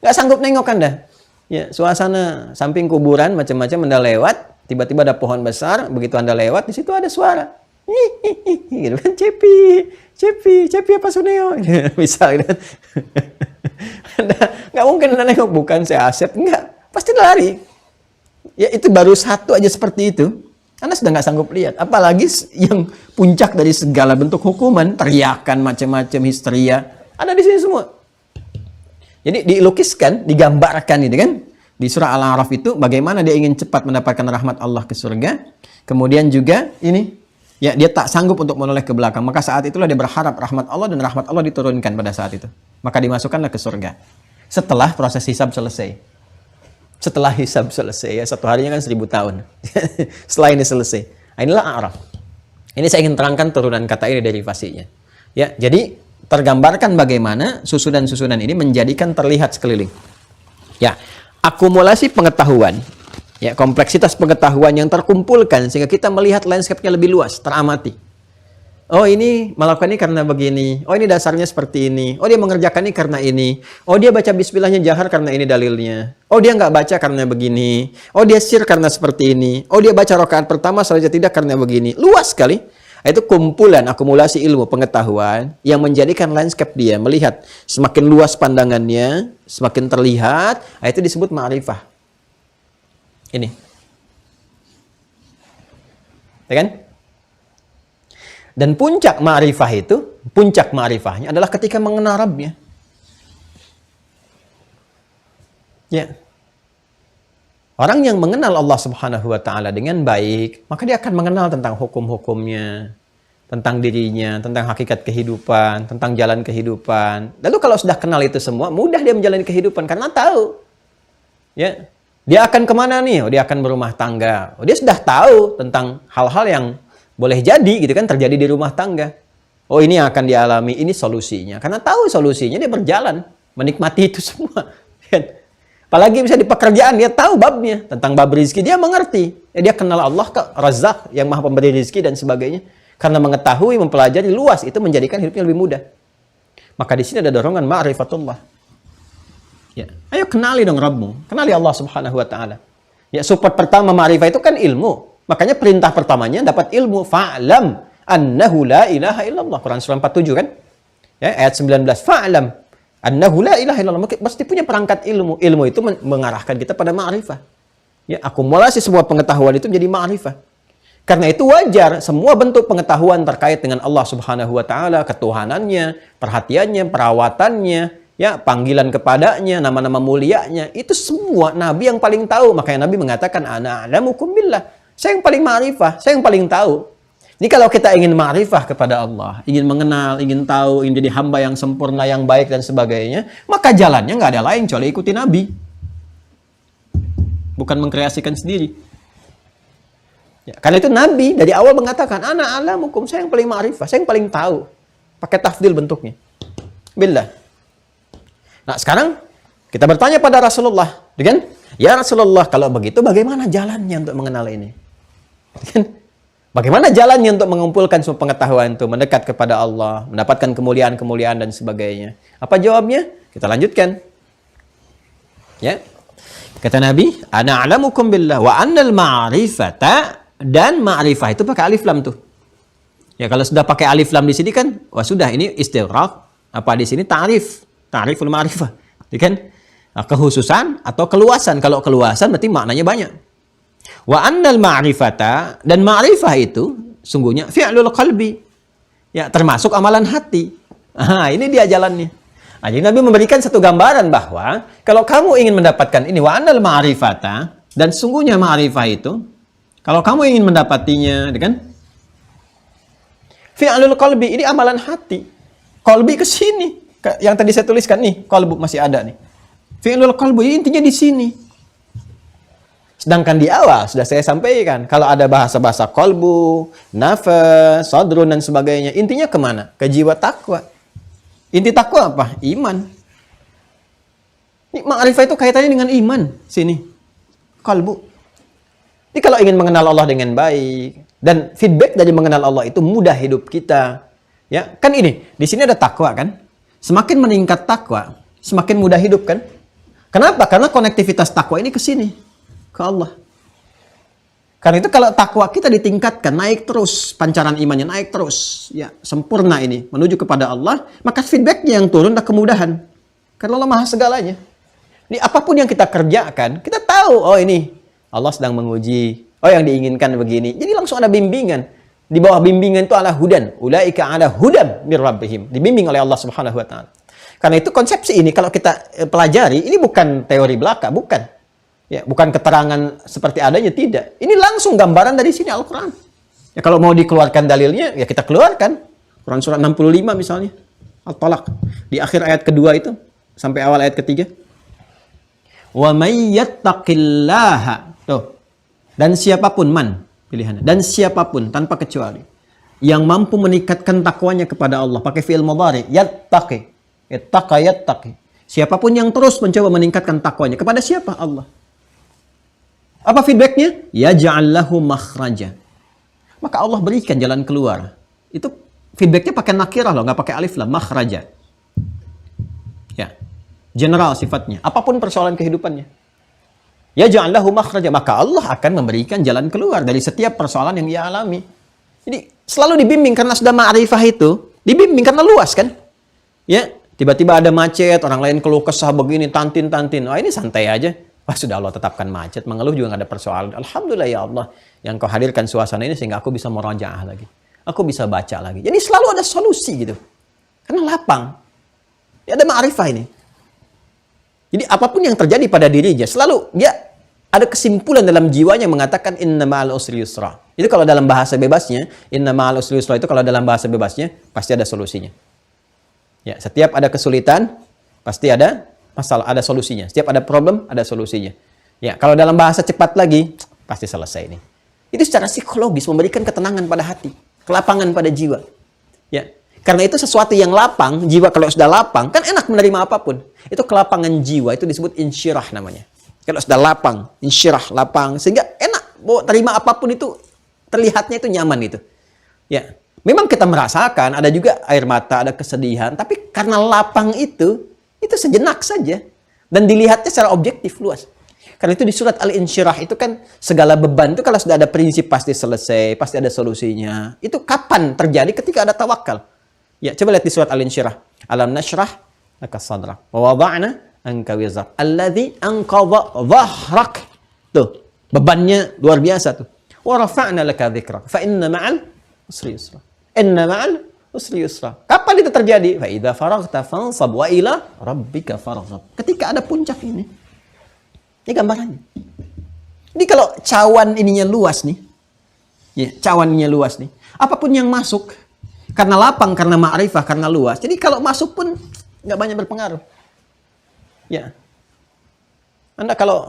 nggak sanggup nengok Anda. Ya, suasana samping kuburan macam-macam, Anda lewat, tiba-tiba ada pohon besar, begitu Anda lewat, di situ ada suara. Gitu kan, cepi, cepi, cepi apa Suneo? Bisa gitu. Nggak mungkin Anda nengok, bukan saya Asep, enggak, pasti lari. Ya itu baru satu aja seperti itu, Anda sudah nggak sanggup lihat. Apalagi yang puncak dari segala bentuk hukuman, teriakan macam-macam, histeria, ada di sini semua. Jadi dilukiskan, digambarkan itu kan. Di surah Al-A'raf itu bagaimana dia ingin cepat mendapatkan rahmat Allah ke surga. Kemudian juga ini, ya dia tak sanggup untuk menoleh ke belakang. Maka saat itulah dia berharap rahmat Allah dan rahmat Allah diturunkan pada saat itu. Maka dimasukkanlah ke surga. Setelah proses hisab selesai. Setelah hisab selesai, ya satu harinya kan 1000 tahun. Setelah ini selesai. Nah, inilah A'raf. Ini saya ingin terangkan turunan kata ini derivasinya. Ya, jadi tergambarkan bagaimana susunan-susunan ini menjadikan terlihat sekeliling. Ya, akumulasi pengetahuan, ya kompleksitas pengetahuan yang terkumpulkan sehingga kita melihat landscape-nya lebih luas, teramati. Oh ini melakukan ini karena begini. Oh ini dasarnya seperti ini. Oh dia mengerjakan ini karena ini. Oh dia baca bismillahnya jahar karena ini dalilnya. Oh dia nggak baca karena begini. Oh dia sir karena seperti ini. Oh dia baca rakaat pertama saja tidak karena begini. Luas sekali. Itu kumpulan akumulasi ilmu pengetahuan yang menjadikan landscape dia melihat semakin luas pandangannya, semakin terlihat. Itu disebut ma'rifah. Ini. Ya kan? Dan puncak ma'rifah itu, puncak ma'rifahnya adalah ketika mengenal Rabbnya. Ya. Orang yang mengenal Allah Subhanahu wa taala dengan baik, maka dia akan mengenal tentang hukum-hukumnya, tentang dirinya, tentang hakikat kehidupan, tentang jalan kehidupan. Lalu kalau sudah kenal itu semua, mudah dia menjalani kehidupan karena tahu. Ya. Dia akan kemana nih? Oh, dia akan berumah tangga. Oh, dia sudah tahu tentang hal-hal yang boleh jadi gitu kan terjadi di rumah tangga. Oh, ini yang akan dialami, ini solusinya. Karena tahu solusinya, dia berjalan menikmati itu semua. Apalagi bisa di pekerjaan, dia tahu babnya. Tentang bab rizki, dia mengerti. Ya, dia kenal Allah ke Razzaq, yang maha pemberi rizki dan sebagainya. Karena mengetahui, mempelajari luas itu menjadikan hidupnya lebih mudah. Maka di sini ada dorongan ma'rifatullah. Ya, ayo kenali dong Rabbmu, kenali Allah Subhanahu wa taala. Ya, support pertama ma'rifah itu kan ilmu. Makanya perintah pertamanya dapat ilmu, fa'lam annahu la ilaha illallah. Quran surah 47 kan? Ya, ayat 19, fa'lam annahu la ilaha illallah. Pasti punya perangkat ilmu. Ilmu itu mengarahkan kita pada ma'rifah. Ya, akumulasi semua pengetahuan itu menjadi ma'rifah. Karena itu wajar semua bentuk pengetahuan terkait dengan Allah Subhanahu wa taala, ketuhanannya, perhatiannya, perawatannya, ya, panggilan kepadanya, nama-nama mulianya, itu semua Nabi yang paling tahu. Makanya Nabi mengatakan ana a'lamukum billah. Saya yang paling ma'rifah, saya yang paling tahu. Ini kalau kita ingin ma'rifah kepada Allah, ingin mengenal, ingin tahu, ingin jadi hamba yang sempurna, yang baik dan sebagainya, maka jalannya nggak ada lain kecuali ikuti Nabi. Bukan mengkreasikan sendiri. Ya, karena itu Nabi dari awal mengatakan, ana a'lamukum, saya yang paling ma'rifah, saya yang paling tahu. Pakai tafdil bentuknya. Billah. Nah, sekarang kita bertanya pada Rasulullah, kan? Ya Rasulullah, kalau begitu bagaimana jalannya untuk mengenal ini? Kan? Bagaimana jalannya untuk mengumpulkan semua pengetahuan itu, mendekat kepada Allah, mendapatkan kemuliaan-kemuliaan dan sebagainya? Apa jawabnya? Kita lanjutkan. Ya. Kata Nabi, ana a'lamukum billah wa annal ma'rifata, dan ma'rifah itu pakai alif lam tuh. Ya, kalau sudah pakai alif lam di sini kan, wah sudah, ini istighraq. Apa di sini ta'riful ma'rifah. Ya kan? Nah, kekhususan atau keluasan. Kalau keluasan berarti maknanya banyak. Wa annal ma'rifata, dan ma'rifah itu sungguhnya fi'lul qalbi. Ya, termasuk amalan hati. Nah, ini dia jalannya. Nah, jadi Nabi memberikan satu gambaran bahwa kalau kamu ingin mendapatkan ini, wa annal ma'rifata, dan sungguhnya ma'rifah itu, kalau kamu ingin mendapatinya, kan? Fi'lul qalbi, ini amalan hati. Qalbi ke sini. Yang tadi saya tuliskan nih, qalbu masih ada nih. Fi'lul qalbi intinya di sini. Sedangkan di awal sudah saya sampaikan, kalau ada bahasa-bahasa qalbu, nafas, sadrun dan sebagainya, intinya kemana? Ke jiwa takwa. Inti takwa apa? Iman. Ini ma'rifah itu kaitannya dengan iman. Sini. Qalbu. Jadi kalau ingin mengenal Allah dengan baik, dan feedback dari mengenal Allah itu mudah hidup kita. Ya, kan ini, di sini ada takwa kan? Semakin meningkat takwa, semakin mudah hidup kan? Kenapa? Karena konektivitas takwa ini ke sini, ke Allah. Karena itu kalau takwa kita ditingkatkan, naik terus, pancaran imannya naik terus, ya sempurna ini, menuju kepada Allah, maka feedbacknya yang turun adalah kemudahan. Karena Allah maha segalanya. Ini apapun yang kita kerjakan, kita tahu, oh ini, Allah sedang menguji. Oh, yang diinginkan begini. Jadi langsung ada bimbingan. Di bawah bimbingan itu adalah hudan. Ulaika ala hudan mir rabbihim. Dibimbing oleh Allah Subhanahu wa taala. Karena itu konsepsi ini kalau kita pelajari, ini bukan teori belaka, bukan. Ya, bukan keterangan seperti adanya, tidak. Ini langsung gambaran dari sini Al-Qur'an. Ya, kalau mau dikeluarkan dalilnya, ya kita keluarkan. Quran surah 65 misalnya. At-Talaq. Di akhir ayat kedua itu sampai awal ayat ketiga. Wa may yattaqillaha. Tuh. Dan siapapun pilihannya. Dan siapapun tanpa kecuali yang mampu meningkatkan takwanya kepada Allah pakai fi'il mudhari, yattaqi. Yattaqi. Siapapun yang terus mencoba meningkatkan takwanya kepada siapa? Allah. Apa feedbacknya? Yaj'al lahu makhraja. Maka Allah berikan jalan keluar. Itu feedbacknya pakai nakirah loh, nggak pakai alif lam, makhraja. Ya. General sifatnya. Apapun persoalan kehidupannya. Ya ja'allahu makhraja, maka Allah akan memberikan jalan keluar dari setiap persoalan yang ia alami. Jadi selalu dibimbing karena sudah ma'rifah itu, dibimbing karena luas kan? Ya, tiba-tiba ada macet, orang lain keluh kesah begini, tantin. Oh, ini santai aja. Wah, sudah Allah tetapkan macet, mengeluh juga nggak ada persoalan. Alhamdulillah ya Allah, yang kau hadirkan suasana ini sehingga aku bisa merajaah lagi. Aku bisa baca lagi. Jadi selalu ada solusi gitu. Karena lapang. Ya, ada ma'rifah ini. Jadi apapun yang terjadi pada dirinya, selalu dia ada kesimpulan dalam jiwanya mengatakan inna ma'al usri yusra. Itu kalau dalam bahasa bebasnya, inna ma'al usri yusra itu kalau dalam bahasa bebasnya pasti ada solusinya. Ya, setiap ada kesulitan pasti ada masalah, ada solusinya. Setiap ada problem ada solusinya. Ya, kalau dalam bahasa cepat lagi pasti selesai ini. Itu secara psikologis memberikan ketenangan pada hati, kelapangan pada jiwa. Ya. Karena itu sesuatu yang lapang, jiwa kalau sudah lapang, kan enak menerima apapun. Itu kelapangan jiwa, itu disebut insyirah namanya. Kalau sudah lapang, insyirah, lapang, sehingga enak, mau terima apapun itu, terlihatnya itu nyaman itu. Ya, Memang kita merasakan ada juga air mata, ada kesedihan, tapi karena lapang itu sejenak saja dan dilihatnya secara objektif luas. Karena itu di surat Al-Insyirah itu kan segala beban itu kalau sudah ada prinsip pasti selesai, pasti ada solusinya. Itu kapan terjadi? Ketika ada tawakal. Ya, coba lihat di surat Al-Insyirah. Alam nashrah laka sadrak wa wada'na anka wizrak alladzi anqadha dhahrak. Tuh, bebannya luar biasa tuh. Wa rafa'na laka dzikrak fa inna ma'al usri yusra. Inna ma'al usri yusra. Kapan itu terjadi? Fa idza faraghta fansab wa ila rabbika farghab. Ketika ada puncak ini. Ini gambarannya. Jadi kalau cawan ininya luas nih. Ya, cawan ininya luas nih. Apapun yang masuk karena lapang, karena ma'rifah, karena luas. Jadi kalau masuk pun nggak banyak berpengaruh. Ya. Anda kalau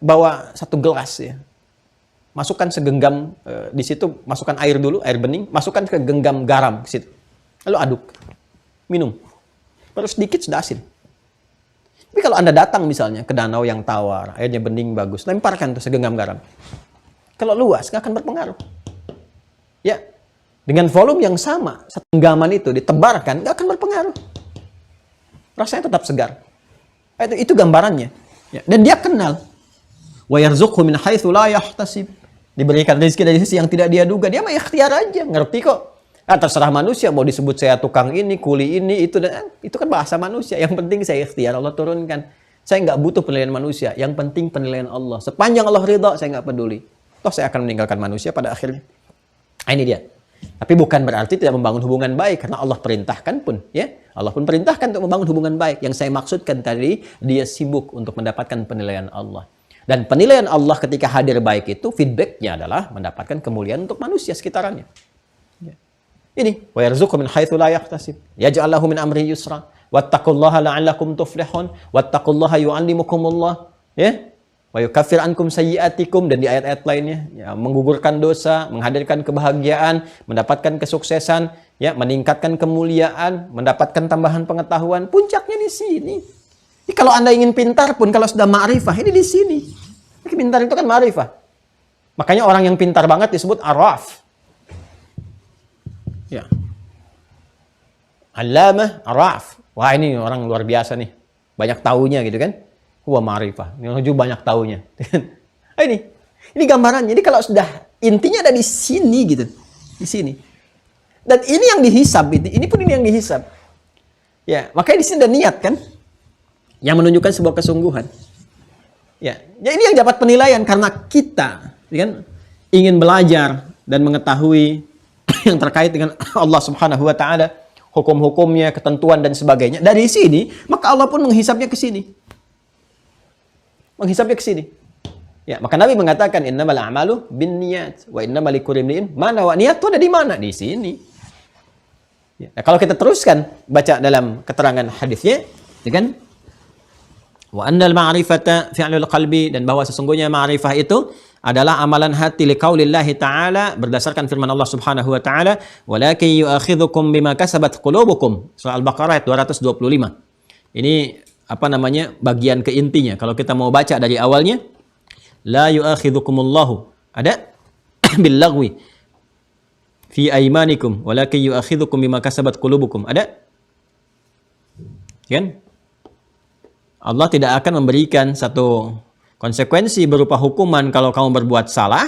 bawa satu gelas ya. Masukkan segenggam di situ, masukkan air dulu, air bening, masukkan ke genggam garam ke situ. Lalu aduk. Minum. Baru sedikit sudah asin. Tapi kalau Anda datang misalnya ke danau yang tawar, airnya bening bagus, lemparkan tuh segenggam garam. Kalau luas, nggak akan berpengaruh. Ya, dengan volume yang sama, setenggaman itu ditebarkan, nggak akan berpengaruh. Rasanya tetap segar. Itu gambarannya. Ya, dan dia kenal. Wa yarzuqhu min haitsu la yahtasib. Diberikan rezeki dari sisi yang tidak dia duga. Dia mah ikhtiar aja, ngerti kok. Terserah manusia mau disebut saya tukang ini, kuli ini, itu kan bahasa manusia. Yang penting saya ikhtiar, Allah turunkan. Saya nggak butuh penilaian manusia. Yang penting penilaian Allah. Sepanjang Allah ridha, saya nggak peduli. Toh saya akan meninggalkan manusia pada akhirnya. Ini dia. Tapi bukan berarti tidak membangun hubungan baik, karena Allah perintahkan pun, ya. Allah pun perintahkan untuk membangun hubungan baik. Yang saya maksudkan tadi, dia sibuk untuk mendapatkan penilaian Allah. Dan penilaian Allah ketika hadir baik itu, feedbacknya adalah mendapatkan kemuliaan untuk manusia sekitarannya. Ini wa yarzuqhu min haitsu la yahtasib yaj'al lahu min amri yusra wattaqullaha la'allakum tuflihun wattaqullaha yu'allimukumullah ya wa yukaffir ankum sayyi'atikum, dan di ayat-ayat lainnya ya, menggugurkan dosa, menghadirkan kebahagiaan, mendapatkan kesuksesan, ya, meningkatkan kemuliaan, mendapatkan tambahan pengetahuan. Puncaknya di sini. Jadi kalau Anda ingin pintar pun kalau sudah ma'rifah, ini di sini. Pintar itu kan ma'rifah. Makanya orang yang pintar banget disebut araf. Ya. Allamah araf. Wah, ini orang luar biasa nih. Banyak taunya gitu kan. Huwa ma'rifah. Ini orang juga banyak taunya. Ini gambarannya. Jadi kalau sudah intinya ada di sini gitu. Di sini. Dan ini yang dihisab, ini pun ini yang dihisab. Ya, makanya di sini ada niat kan. Yang menunjukkan sebuah kesungguhan. Ya, ini yang dapat penilaian karena kita kan ingin belajar dan mengetahui yang terkait dengan Allah Subhanahu wa taala, hukum-hukumnya, ketentuan dan sebagainya. Dari sini, maka Allah pun menghisapnya ke sini. Menghisapnya ke sini. Ya, maka Nabi mengatakan innamal a'malu binniyat wa innamal likulli imrin ma nawa. Niat itu ada di mana? Di sini. Ya, nah, kalau kita teruskan baca dalam keterangan hadisnya, ya kan? Wa annal ma'rifata fi'lul qalbi, dan bahwa sesungguhnya ma'rifah itu adalah amalan hati liqaulillahi ta'ala, berdasarkan firman Allah Subhanahu wa ta'ala, walakin yu'akhidhukum bima kasabat qulubukum. Surah Al-Baqarah ayat 225. Ini apa namanya? Bagian ke intinya. Kalau kita mau baca dari awalnya, la yu'akhidhukumullahu, ada billagwi fi aymanikum walakin yu'akhidhukum bima kasabat qulubukum. Ada? Kan? Allah tidak akan memberikan satu konsekuensi berupa hukuman kalau kamu berbuat salah,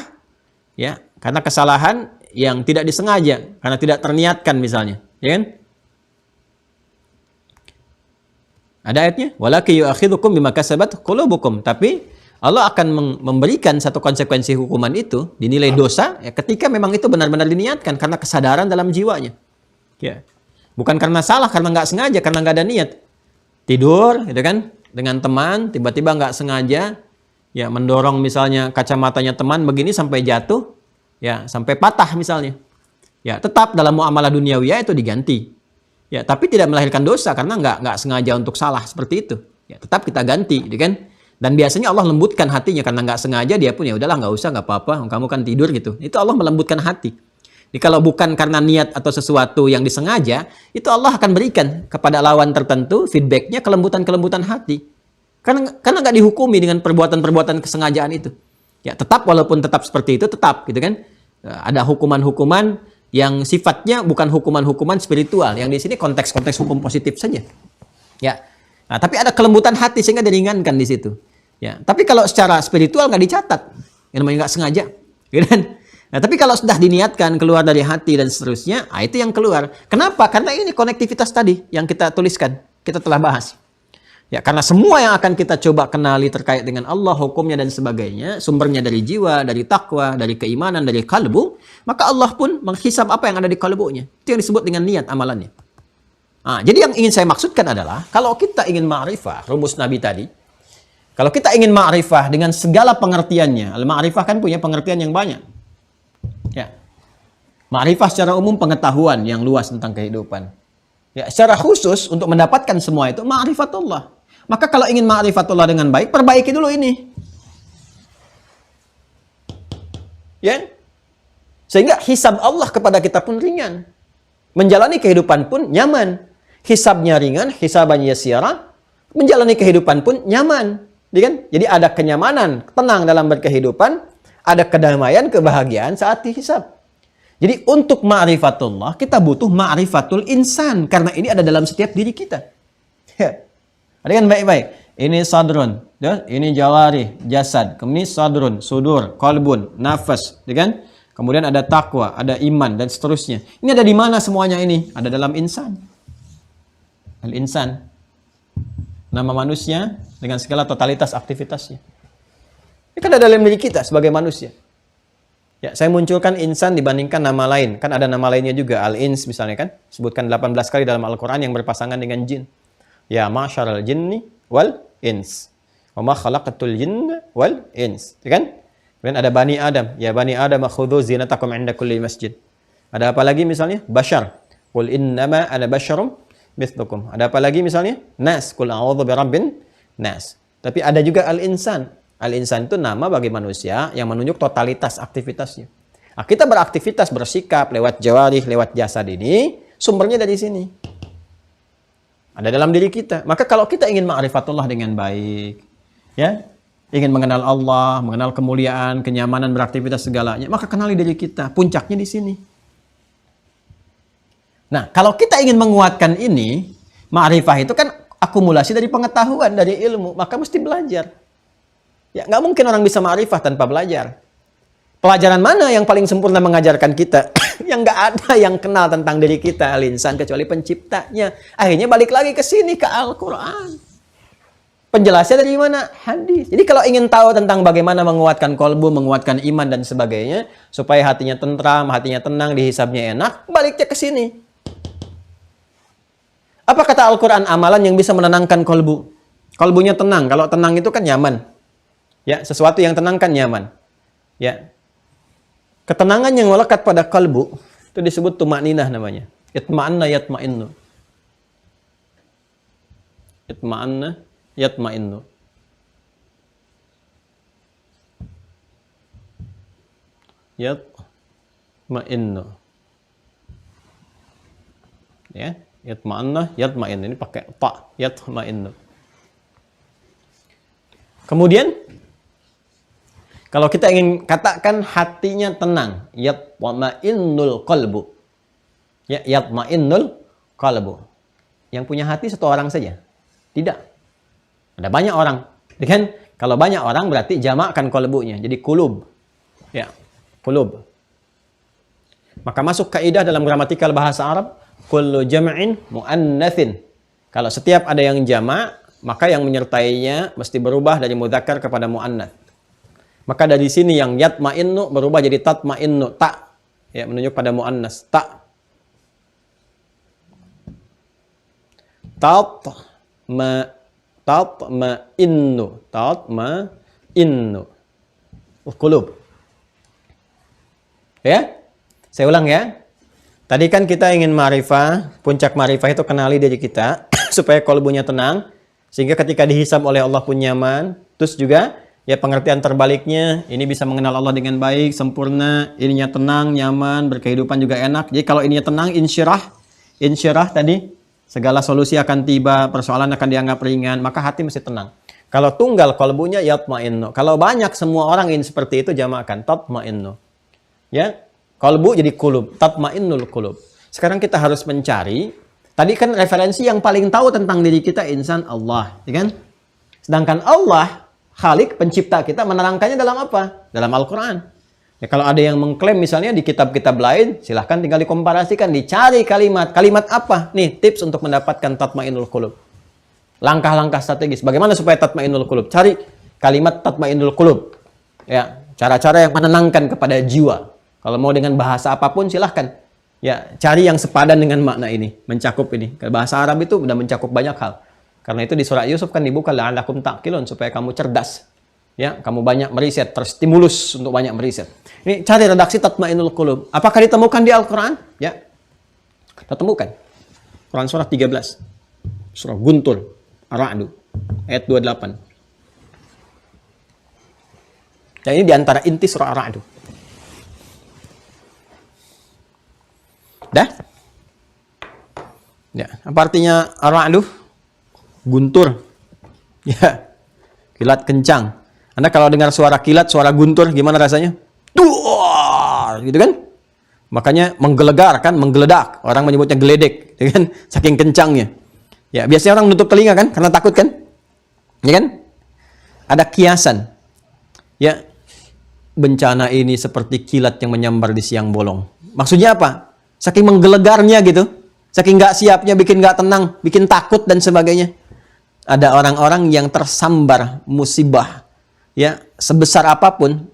ya, karena kesalahan yang tidak disengaja, karena tidak terniatkan misalnya, ya kan? Ada ayatnya, walakin yu'akhidhukum bima kasabat qulubukum, tapi Allah akan memberikan satu konsekuensi hukuman itu dinilai dosa ya, ketika memang itu benar-benar diniatkan karena kesadaran dalam jiwanya. Ya. Bukan karena salah, karena nggak sengaja, karena nggak ada niat. Tidur, gitu kan? Dengan teman, tiba-tiba nggak sengaja, ya mendorong misalnya kacamatanya teman begini sampai jatuh, ya sampai patah misalnya. Ya tetap dalam muamalah duniawiyah itu diganti. Ya tapi tidak melahirkan dosa karena nggak sengaja untuk salah seperti itu. Ya tetap kita ganti, gitu kan? Dan biasanya Allah lembutkan hatinya karena nggak sengaja, dia pun ya udahlah nggak usah, nggak apa-apa, kamu kan tidur gitu. Itu Allah melembutkan hati. Jadi kalau bukan karena niat atau sesuatu yang disengaja, itu Allah akan berikan kepada lawan tertentu feedbacknya kelembutan-kelembutan hati. Karena nggak dihukumi dengan perbuatan-perbuatan kesengajaan itu. Ya tetap walaupun tetap seperti itu, tetap gitu kan. Ada hukuman-hukuman yang sifatnya bukan hukuman-hukuman spiritual. Yang di sini konteks-konteks hukum positif saja. Ya. Nah, tapi ada kelembutan hati sehingga diringankan di situ. Ya. Tapi kalau secara spiritual nggak dicatat, yang namanya nggak sengaja, gitu kan? Nah, tapi kalau sudah diniatkan keluar dari hati dan seterusnya, itu yang keluar. Kenapa? Karena ini konektivitas tadi yang kita tuliskan, kita telah bahas. Ya, karena semua yang akan kita coba kenali terkait dengan Allah, hukumnya dan sebagainya, sumbernya dari jiwa, dari takwa, dari keimanan, dari kalbu, maka Allah pun menghisab apa yang ada di kalbunya. Itu yang disebut dengan niat amalannya. Nah, jadi yang ingin saya maksudkan adalah, kalau kita ingin ma'rifah, rumus Nabi tadi, kalau kita ingin ma'rifah dengan segala pengertiannya, al-ma'rifah kan punya pengertian yang banyak. Ya. Ma'rifah secara umum pengetahuan yang luas tentang kehidupan. Ya, secara khusus untuk mendapatkan semua itu ma'rifatullah. Maka kalau ingin ma'rifatullah dengan baik, perbaiki dulu ini. Ya. Sehingga hisab Allah kepada kita pun ringan. Menjalani kehidupan pun nyaman. Hisabnya ringan, hisaban yasira. Menjalani kehidupan pun nyaman. Jadi ada kenyamanan, tenang dalam berkehidupan. Ada kedamaian, kebahagiaan saat dihisab. Jadi untuk ma'rifatullah, kita butuh ma'rifatul insan. Karena ini ada dalam setiap diri kita. Ya. Perhatikan baik-baik. Ini sadrun, ya? Ini jawari, jasad. Kemudian sadrun, sudur, qalbun, nafas. Ya kan? Kemudian ada takwa, ada iman, dan seterusnya. Ini ada di mana semuanya ini? Ada dalam insan. Al-insan. Nama manusia dengan segala totalitas aktivitasnya. Ini kan ada dalam diri kita sebagai manusia. Ya, saya munculkan insan dibandingkan nama lain. Kan ada nama lainnya juga. Al-ins misalnya kan. Sebutkan 18 kali dalam Al-Quran yang berpasangan dengan jin. Ya ma'syaral jinni wal ins. Wa ma khalaqatul jinna wal ins. Ya kan? Kemudian ada Bani Adam. Ya Bani Adam khudhu zinatakum inda kulli masjid. Ada apa lagi misalnya? Bashar. Qul innama ana basyarum mithlukum. Ada apa lagi misalnya? Nas. Qul a'udzu birabbin nas. Tapi ada juga al-insan. Al-insan itu nama bagi manusia yang menunjuk totalitas aktivitasnya. Nah, kita beraktivitas, bersikap lewat jawarih, lewat jasad ini, sumbernya dari sini. Ada dalam diri kita. Maka kalau kita ingin ma'rifatullah dengan baik, ya, ingin mengenal Allah, mengenal kemuliaan, kenyamanan, beraktivitas segalanya, maka kenali diri kita. Puncaknya di sini. Nah, kalau kita ingin menguatkan ini, ma'rifah itu kan akumulasi dari pengetahuan, dari ilmu, maka mesti belajar. Ya, nggak mungkin orang bisa ma'rifah tanpa belajar. Pelajaran mana yang paling sempurna mengajarkan kita? Yang nggak ada yang kenal tentang diri kita, al-insan, kecuali penciptanya. Akhirnya balik lagi ke sini, ke Al-Quran. Penjelasnya dari mana? Hadis. Jadi kalau ingin tahu tentang bagaimana menguatkan kolbu, menguatkan iman dan sebagainya, supaya hatinya tentram, hatinya tenang, dihisabnya enak, baliknya ke sini. Apa kata Al-Quran amalan yang bisa menenangkan kolbu? Kolbunya tenang. Kalau tenang itu kan nyaman. Ya, sesuatu yang tenang kan nyaman. Ya. Ketenangan yang melekat pada kalbu itu disebut tumakninah namanya. Itma'anna yatma'innu. Itma'anna yatma'innu. Yatma'innu. Ya, yatma'anna yatma'innu. Ini pakai ta, yatma'innu. Kemudian kalau kita ingin katakan hatinya tenang, yatma'innul qalbu. Ya, yatma'innul qalbu. Yang punya hati satu orang saja? Tidak. Ada banyak orang. Kan? Kalau banyak orang berarti jamakkan qalbunya, jadi kulub. Ya, kulub. Maka masuk kaidah dalam gramatikal bahasa Arab, kullu jam'in muannatsin. Kalau setiap ada yang jamak, maka yang menyertainya mesti berubah dari mudzakkar kepada muannats. Maka dari sini yang yatma'innu berubah jadi tatma'innu, ta. Ya, menunjuk pada muannas, ta. Tatma'innu. Qulub. Ya? Saya ulang ya. Tadi kan kita ingin ma'rifah, puncak ma'rifah itu kenali diri kita supaya qalbunya tenang sehingga ketika dihisab oleh Allah pun nyaman. Terus juga ya pengertian terbaliknya, ini bisa mengenal Allah dengan baik, sempurna, ininya tenang, nyaman, berkehidupan juga enak. Jadi kalau ininya tenang, insyirah tadi, segala solusi akan tiba, persoalan akan dianggap ringan, maka hati mesti tenang. Kalau tunggal qalbunya yatma'innu. Kalau banyak semua orang ingin seperti itu, jamakkan tatma'innu. Ya, Qalbu jadi qulub, tatmainnul qulub. Sekarang kita harus mencari, tadi kan referensi yang paling tahu tentang diri kita insan Allah, ya kan? Sedangkan Allah, Khalik, pencipta kita, menerangkannya dalam apa? Dalam Al-Quran. Ya, kalau ada yang mengklaim misalnya di kitab-kitab lain, silahkan tinggal dikomparasikan, dicari kalimat. Kalimat apa? Nih, tips untuk mendapatkan tatmainnul qulub. Langkah-langkah strategis. Bagaimana supaya tatmainnul qulub? Cari kalimat tatmainnul qulub. Ya, cara-cara yang menenangkan kepada jiwa. Kalau mau dengan bahasa apapun silahkan. Ya, cari yang sepadan dengan makna ini, mencakup ini. Kalau bahasa Arab itu sudah mencakup banyak hal. Karena itu di surah Yusuf kan dibuka la'allakum ta'qilun, supaya kamu cerdas. Ya, kamu banyak meriset, terstimulus untuk banyak meriset. Ini cari redaksi tatmainnul qulub. Apakah ditemukan di Al-Qur'an? Ya. Kita temukan. Quran surah 13. Surah Guntur, Ar-Ra'd, ayat 28. Dan ini diantara inti surah Ar-Ra'd. Dah? Ya, apa artinya Ar-Ra'd? Guntur. Ya. Kilat kencang. Anda kalau dengar suara kilat, suara guntur, gimana rasanya? Duar, gitu kan? Makanya menggelegar kan, menggeledak. Orang menyebutnya geledek, ya kan? Saking kencangnya. Ya, biasanya orang menutup telinga kan, karena takut kan? Ya kan? Ada kiasan. Ya, bencana ini seperti kilat yang menyambar di siang bolong. Maksudnya apa? Saking menggelegarnya gitu, saking nggak siapnya, bikin nggak tenang, bikin takut dan sebagainya. Ada orang-orang yang tersambar musibah, ya sebesar apapun,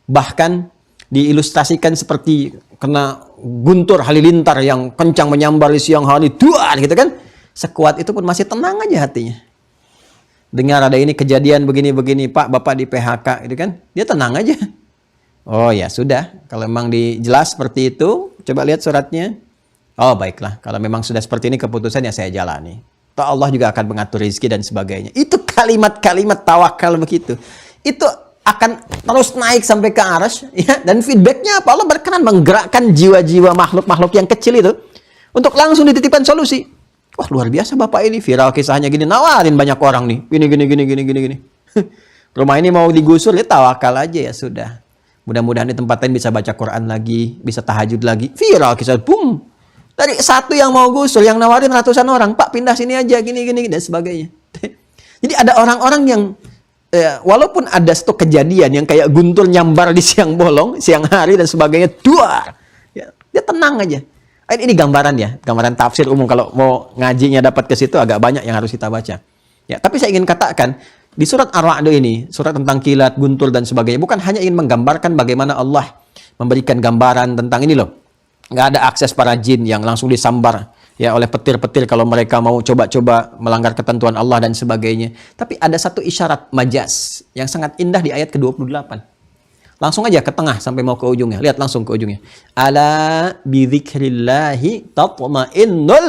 bahkan diilustrasikan seperti kena guntur halilintar yang kencang menyambar di siang hari, duar gitu kan. Sekuat itu pun masih tenang aja hatinya. Dengar ada ini kejadian begini-begini, Pak, Bapak di PHK gitu kan, dia tenang aja. Oh ya sudah, kalau memang dijelas seperti itu, coba lihat suratnya. Oh baiklah, kalau memang sudah seperti ini keputusan ya saya jalani. Toh Allah juga akan mengatur rezeki dan sebagainya. Itu kalimat-kalimat tawakal begitu. Itu akan terus naik sampai ke arsy, ya. Dan feedbacknya apa? Allah berkenan menggerakkan jiwa-jiwa makhluk-makhluk yang kecil itu untuk langsung dititipkan solusi. Wah luar biasa Bapak ini, viral kisahnya gini, nawarin banyak orang nih. Gini. Rumah ini mau digusur, ya tawakal aja ya sudah. Mudah-mudahan di tempat lain bisa baca Quran lagi, bisa tahajud lagi. Viral kisah, boom. Dari satu yang mau gusur, yang nawarin ratusan orang. Pak pindah sini aja, gini, dan sebagainya. Jadi ada orang-orang yang, walaupun ada satu kejadian yang kayak guntur nyambar di siang bolong, siang hari dan sebagainya, duar. Ya, dia tenang aja. Ini gambaran ya, gambaran tafsir umum. Kalau mau ngajinya dapat ke situ agak banyak yang harus kita baca. Ya, tapi saya ingin katakan, di surat Ar-Ra'd ini, surat tentang kilat, guntur, dan sebagainya, bukan hanya ingin menggambarkan bagaimana Allah memberikan gambaran tentang ini loh. Nggak ada akses para jin yang langsung disambar ya oleh petir-petir kalau mereka mau coba-coba melanggar ketentuan Allah dan sebagainya. Tapi ada satu isyarat majaz yang sangat indah di ayat ke-28. Langsung aja ke tengah sampai mau ke ujungnya. Lihat langsung ke ujungnya. Ala bidzikrillahi tatmainnul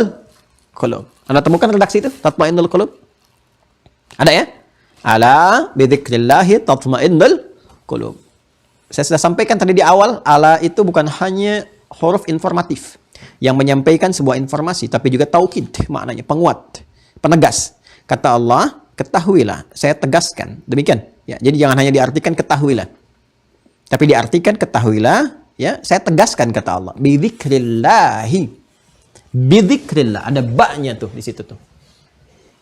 qulub. Anda temukan redaksi itu? Tatmainnul qulub? Ada ya? Ala bidzikrillahi tatmainnul qulub. Saya sudah sampaikan tadi di awal, ala itu bukan hanya huruf informatif yang menyampaikan sebuah informasi, tapi juga taukid, maknanya penguat, penegas. Kata Allah, ketahuilah, saya tegaskan. Demikian. Ya, jadi jangan hanya diartikan ketahuilah, tapi diartikan ketahuilah, ya, saya tegaskan kata Allah. Bidzikrillahi. Bidzikrillah, ada ba-nya tuh di situ tuh.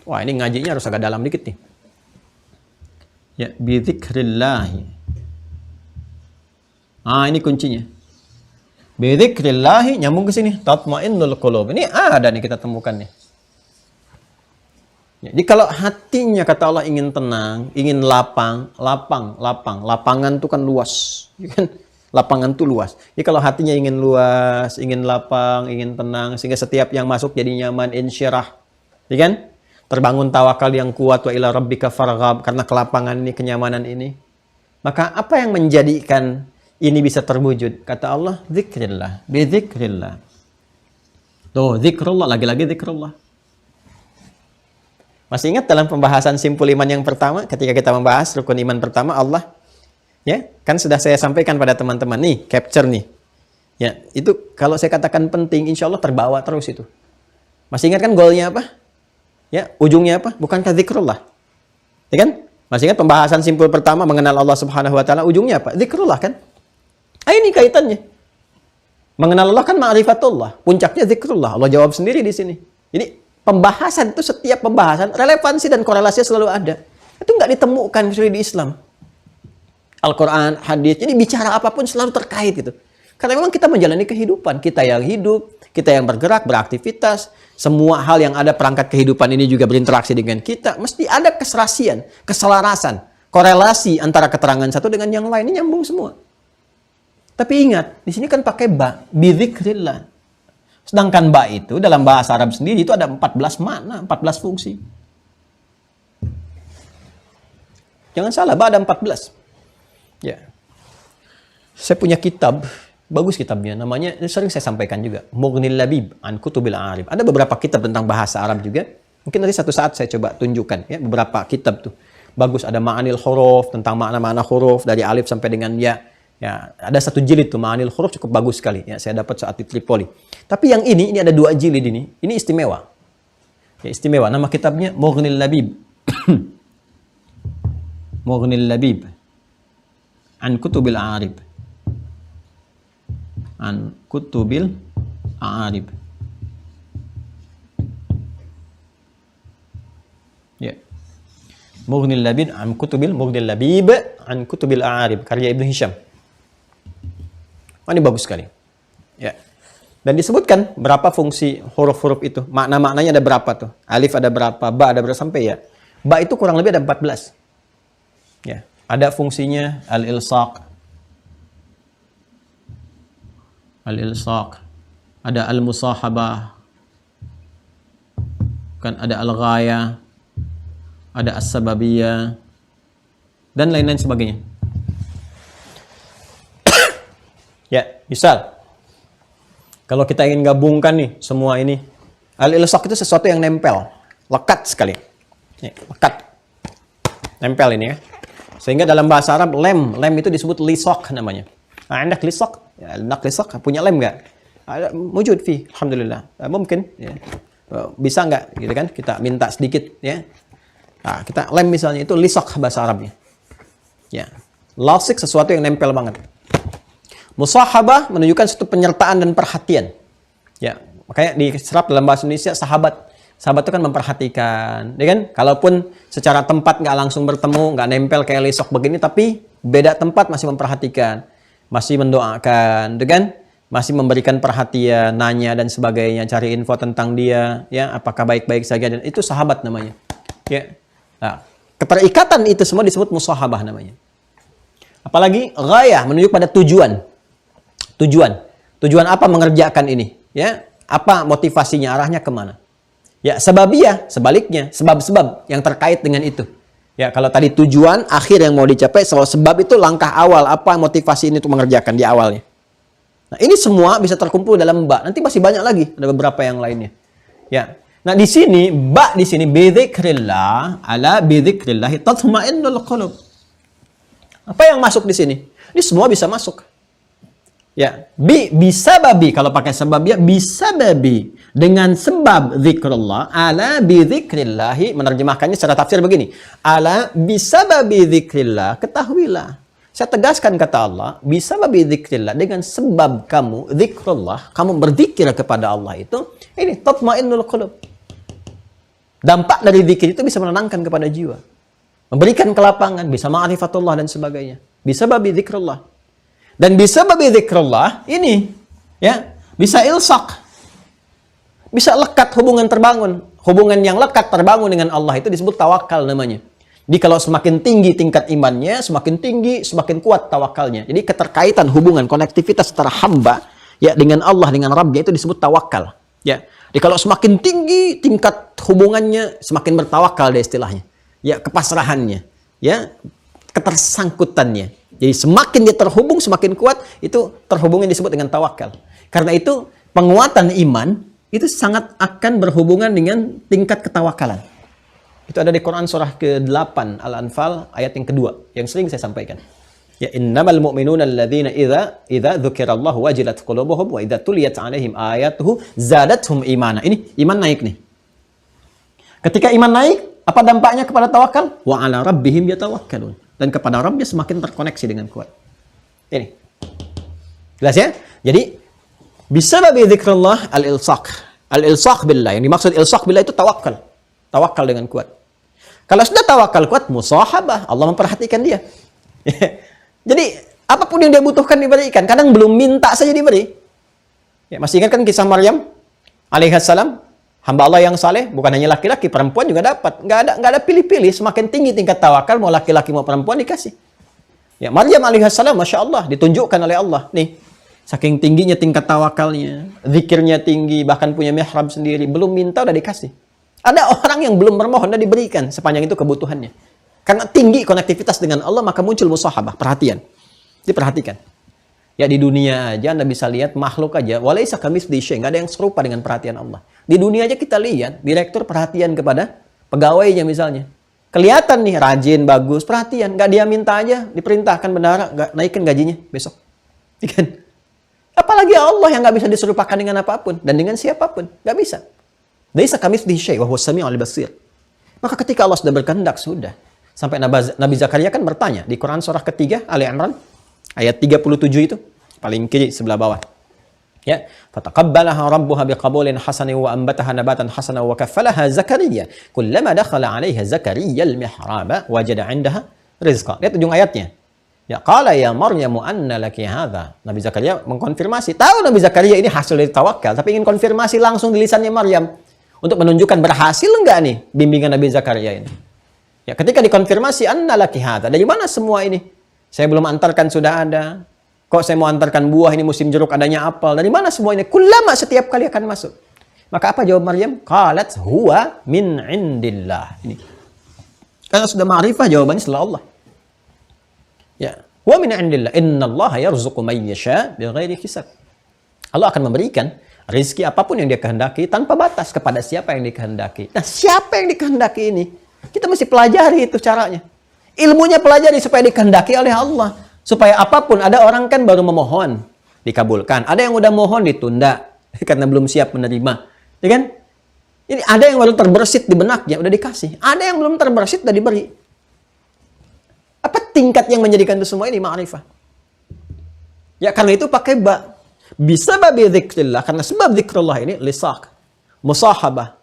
Wah, ini ngajinya harus agak dalam dikit nih. Ya, bidzikrillahi. Ini kuncinya. Bidzikrillahi, nyambung ke sini. Tatmainnul qulub. Ini ada nih kita temukan nih. Ya, jadi kalau hatinya kata Allah ingin tenang, ingin lapang. Lapangan itu kan luas. Ya kan? Lapangan itu luas. Jadi kalau hatinya ingin luas, ingin lapang, ingin tenang, sehingga setiap yang masuk jadi nyaman, insyirah. Ya kan? Terbangun tawakal yang kuat, wa ila rabbika farghab, karena kelapangan ini, kenyamanan ini. Maka apa yang menjadikan ini bisa terwujud? Kata Allah, zikrillah, bizikrillah. Tuh, zikrullah, lagi-lagi zikrullah. Masih ingat dalam pembahasan simpul iman yang pertama, ketika kita membahas rukun iman pertama, Allah, ya, kan sudah saya sampaikan pada teman-teman, nih, capture nih. Ya, itu kalau saya katakan penting, insya Allah terbawa terus itu. Masih ingat kan goalnya apa? Ya, ujungnya apa? Bukankah zikrullah? Ya kan? Masih ingat pembahasan simpul pertama mengenal Allah Subhanahu wa taala, ujungnya apa? Zikrullah kan? Ini kaitannya. Mengenal Allah kan ma'rifatullah, puncaknya zikrullah. Allah jawab sendiri di sini. Jadi pembahasan itu, setiap pembahasan relevansi dan korelasinya selalu ada. Itu nggak ditemukan kecuali di Islam. Al-Quran, hadis, jadi bicara apapun selalu terkait gitu. Karena memang kita menjalani kehidupan, kita yang hidup, kita yang bergerak, beraktivitas, semua hal yang ada perangkat kehidupan ini juga berinteraksi dengan kita, mesti ada keserasian, keselarasan, korelasi antara keterangan satu dengan yang lain, ini nyambung semua. Tapi ingat, di sini kan pakai ba, bidzikrillah. Sedangkan ba itu dalam bahasa Arab sendiri itu ada 14 makna, 14 fungsi. Jangan salah, ba ada 14. Ya. Saya punya kitab, bagus kitabnya, namanya sering saya sampaikan juga, Mughnil Labib an Kutubil Arif. Ada beberapa kitab tentang bahasa Arab juga. Mungkin nanti satu saat saya coba tunjukkan ya beberapa kitab tuh. Bagus, ada Ma'anil Huruf tentang makna-makna huruf dari alif sampai dengan ya. Ya, ada satu jilid tuh Ma'anil Huruf, cukup bagus sekali ya. Saya dapat saat di Tripoli. Tapi yang ini ada 2 jilid ini. Ini istimewa. Ya, istimewa. Nama kitabnya Mughnil Labib. Mughnil Labib an Kutubil Arif. An Kutubil Arif. Ya. Mughnil Labib an Mughnil Labib an Kutubil Arif karya Ibnu Hisham. Ini bagus sekali. Ya. Dan disebutkan berapa fungsi huruf-huruf itu. Makna-maknanya ada berapa tuh? Alif ada berapa, ba ada berapa sampai ya. Ba itu kurang lebih ada 14. Ya. Ada fungsinya al-ilsaq. Al-ilsaq. Ada al-musahabah. Kan ada al-ghaya. Ada as-sababiyah. Dan lain-lain sebagainya. Ya, misal. Kalau kita ingin gabungkan nih semua ini. Al-ilsaq itu sesuatu yang nempel. Lekat sekali. Ya, lekat. Nempel ini ya. Sehingga dalam bahasa Arab lem itu disebut lisaq namanya. Nah, Anda lisaq, ya, nak lisaq punya lem enggak? Ada wujud fi, alhamdulillah. Mungkin ya. Bisa enggak gitu kan? Kita minta sedikit ya. Nah, kita lem misalnya itu lisaq bahasa Arabnya. Ya. Lasik sesuatu yang nempel banget. Musahabah menunjukkan suatu penyertaan dan perhatian. Ya, makanya diserap dalam bahasa Indonesia sahabat. Sahabat itu kan memperhatikan, ya kan? Kalaupun secara tempat nggak langsung bertemu, nggak nempel kayak lisok begini, tapi beda tempat masih memperhatikan, masih mendoakan, ya kan? Masih memberikan perhatian, nanya dan sebagainya, cari info tentang dia, ya, apakah baik-baik saja, dan itu sahabat namanya. Ya, nah, keterikatan itu semua disebut musahabah namanya. Apalagi ghayah menunjuk pada tujuan. Tujuan apa mengerjakan ini? Ya, apa motivasinya, arahnya kemana? Ya, sababiyah, sebaliknya, sebab-sebab yang terkait dengan itu. Ya, kalau tadi tujuan akhir yang mau dicapai, sebab itu langkah awal, apa motivasi ini untuk mengerjakan di awalnya. Nah, ini semua bisa terkumpul dalam ba. Nanti masih banyak lagi, ada beberapa yang lainnya. Ya. Nah, di sini ba di sini bidzikrillah, ala bidzikrillah tatma'innul qulub. Apa yang masuk di sini? Ini semua bisa masuk. Ya, bisa babi kalau pakai sebab ya bisa babi dengan sebab zikrullah ala bi zikrillahi, menerjemahkannya secara tafsir begini, ala bisa babi zikrillah, ketahuilah, saya tegaskan kata Allah, bisa babi zikrillah, dengan sebab kamu zikrullah, kamu berzikir kepada Allah itu, ini tatmainnul qulub. Dampak dari zikir itu bisa menenangkan kepada jiwa, memberikan kelapangan, bisa ma'rifatullah dan sebagainya, bisa babi zikrullah. Dan bisa babi zikrullah ini ya, bisa ilsaq. Bisa lekat, hubungan terbangun. Hubungan yang lekat terbangun dengan Allah itu disebut tawakal namanya. Jadi kalau semakin tinggi tingkat imannya, semakin tinggi, semakin kuat tawakalnya. Jadi keterkaitan hubungan, konektivitas antara hamba ya dengan Allah, dengan Rabbnya itu disebut tawakal. Ya. Jadi kalau semakin tinggi tingkat hubungannya, semakin bertawakal deh istilahnya. Ya, kepasrahannya, ya, ketersangkutannya. Jadi semakin dia terhubung, semakin kuat, itu terhubungnya disebut dengan tawakal. Karena itu penguatan iman itu sangat akan berhubungan dengan tingkat ketawakalan. Itu ada di Quran surah ke-8 Al-Anfal ayat yang kedua yang sering saya sampaikan. Ya, innamal mu'minuna alladzina idza dzukirallahu wajilat qulubuhum wa idza tuliyat 'alaihim ayatuhu zadatuhum imana. Ini iman naik nih. Ketika iman naik, apa dampaknya kepada tawakal? Wa 'ala rabbihim yatawakkalun. Dan kepada Rabbnya semakin terkoneksi dengan kuat. Ini. Jelas ya? Jadi, Bisababi dzikrullah al-ilsaq. Al-ilsaq billah. Yang dimaksud ilsaq billah itu tawakal. Tawakal dengan kuat. Kalau sudah tawakal kuat, musahabah. Allah memperhatikan dia. Jadi, apapun yang dia butuhkan diberikan. Kadang belum minta saja diberi. Ya, masih ingat kan kisah Maryam alaihissalam? Hamba Allah yang saleh, bukan hanya laki-laki, perempuan juga dapat. Nggak ada pilih-pilih. Semakin tinggi tingkat tawakal, mau laki-laki mau perempuan dikasih. Ya, Maryam alaihissalam, Masya Allah, ditunjukkan oleh Allah. Nih, saking tingginya tingkat tawakalnya, zikirnya tinggi, bahkan punya mihrab sendiri. Belum minta, udah dikasih. Ada orang yang belum bermohon, udah diberikan. Sepanjang itu kebutuhannya. Karena tinggi konektivitas dengan Allah, maka muncul musahabah, perhatian. Diperhatikan. Ya, di dunia aja Anda bisa lihat makhluk aja, walaisa kamitslihi syai', nggak ada yang serupa dengan perhatian Allah. Di dunia aja kita lihat, direktur perhatian kepada pegawainya misalnya. Kelihatan nih, rajin, bagus, perhatian. Nggak dia minta aja, diperintahkan bendahara, nggak naikin gajinya besok. Kan? Apalagi Allah yang nggak bisa diserupakan dengan apapun, dan dengan siapapun. Nggak bisa. Laisa kamitslihi syai' wa huwas sami'ul basir. Maka ketika Allah sudah berkehendak, sudah. Sampai Nabi Zakaria kan bertanya, di Quran surah ketiga, Ali Imran, ayat 37 itu, paling kiri sebelah bawah. Ya, fataqabbalaha rabbuha biqabulin hasanin wa anbataha nabatan hasanan wa kaffalaha Zakaria. Kullama dakhala 'alaiha Zakaria al-mihraba wajada 'indaha rizqa. Lihat ujung ayatnya. Ya, qala ya Maryam anna laki hadza. Nabi Zakaria mengkonfirmasi. Tahu Nabi Zakaria ini hasil dari tawakal, tapi ingin konfirmasi langsung di lisannya Maryam untuk menunjukkan berhasil enggak nih bimbingan Nabi Zakaria ini. Ya, ketika dikonfirmasi anna laki hadza. Dari mana semua ini? Saya belum antarkan sudah ada. Kok saya mau antarkan buah ini musim jeruk adanya apel. Dari mana semua ini? Kullama setiap kali akan masuk. Maka apa jawab Maryam? Qalat huwa min indillah. Ini. Karena sudah ma'rifah jawabannya setelah Allah. Ya, huwa min indillah. Innallaha yarzuqu man yasha' bighairi hisab. Allah akan memberikan rezeki apapun yang dia kehendaki tanpa batas kepada siapa yang dikehendaki. Nah, siapa yang dikehendaki ini? Kita mesti pelajari itu caranya. Ilmunya pelajari supaya dikehendaki oleh Allah. Supaya apapun, ada orang kan baru memohon, dikabulkan. Ada yang udah mohon, ditunda. Karena belum siap menerima. Ya kan? Ini ada yang baru terbersit di benaknya, udah dikasih. Ada yang belum terbersit, udah diberi. Apa tingkat yang menjadikan itu semua ini? Ma'rifah. Ya karena itu pakai ba. Bisa babi dzikrillah. Karena sebab zikrullah ini, lisak. Musahabah.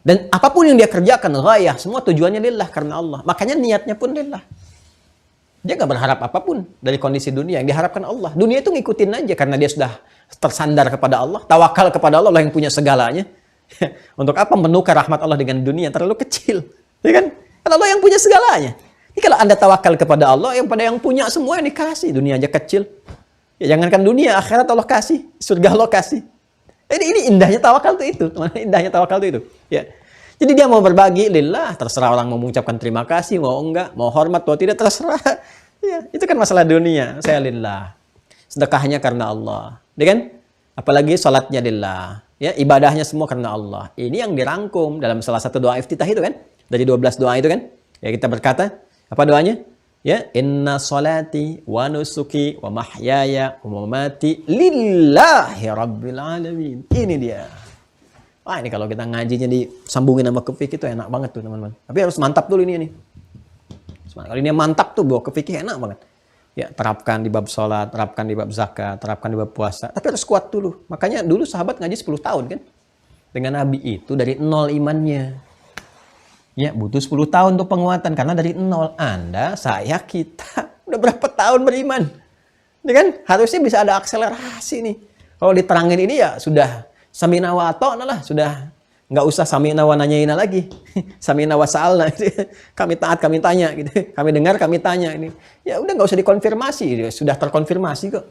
Dan apapun yang dia kerjakan, ghayah, semua tujuannya lillah karena Allah. Makanya niatnya pun lillah. Dia gak berharap apapun dari kondisi dunia. Yang diharapkan Allah. Dunia itu ngikutin aja karena dia sudah tersandar kepada Allah. Tawakal kepada Allah, Allah yang punya segalanya. Untuk apa menukar rahmat Allah dengan dunia terlalu kecil. Ya kan? Karena Allah yang punya segalanya. Jadi kalau Anda tawakal kepada Allah, yang punya semua yang dikasih. Dunia aja kecil. Ya jangankan dunia, akhirat Allah kasih. Surga Allah kasih. Ini indahnya tawakal itu. Indahnya tawakal itu. Ya. Jadi dia mau berbagi lillah, terserah orang mau mengucapkan terima kasih, mau enggak, mau hormat, mau tidak, terserah. Ya, itu kan masalah dunia. Saya lillah. Sedekahnya karena Allah. Ya kan? Apalagi salatnya lillah. Ya, ibadahnya semua karena Allah. Ini yang dirangkum dalam salah satu doa iftitah itu kan? Dari 12 doa itu kan? Ya kita berkata, apa doanya? Ya, inna salati wa nusuki wa mahyaya wa mamati lillahi rabbil alamin. Ini dia. Wah, ini kalau kita ngajinya disambungin sama ke fikih itu enak banget tuh, teman-teman. Tapi harus mantap dulu ini. Kalau ini mantap tuh bawa ke fikih enak banget. Ya, terapkan di bab salat, terapkan di bab zakat, terapkan di bab puasa. Tapi harus kuat dulu. Makanya dulu sahabat ngaji 10 tahun kan. Dengan Nabi itu dari 0 imannya. Ya, butuh 10 tahun untuk penguatan. Karena dari 0, Anda, saya, kita udah berapa tahun beriman. Ini kan harusnya bisa ada akselerasi nih. Kalau diterangin ini ya sudah samina wa ata'na lah. Sudah nggak usah samina wa nanyaina lagi. Samina wa sa'alna. Kami taat, kami tanya. Gitu. Kami dengar, kami tanya. Ini. Ya udah nggak usah dikonfirmasi. Sudah terkonfirmasi kok.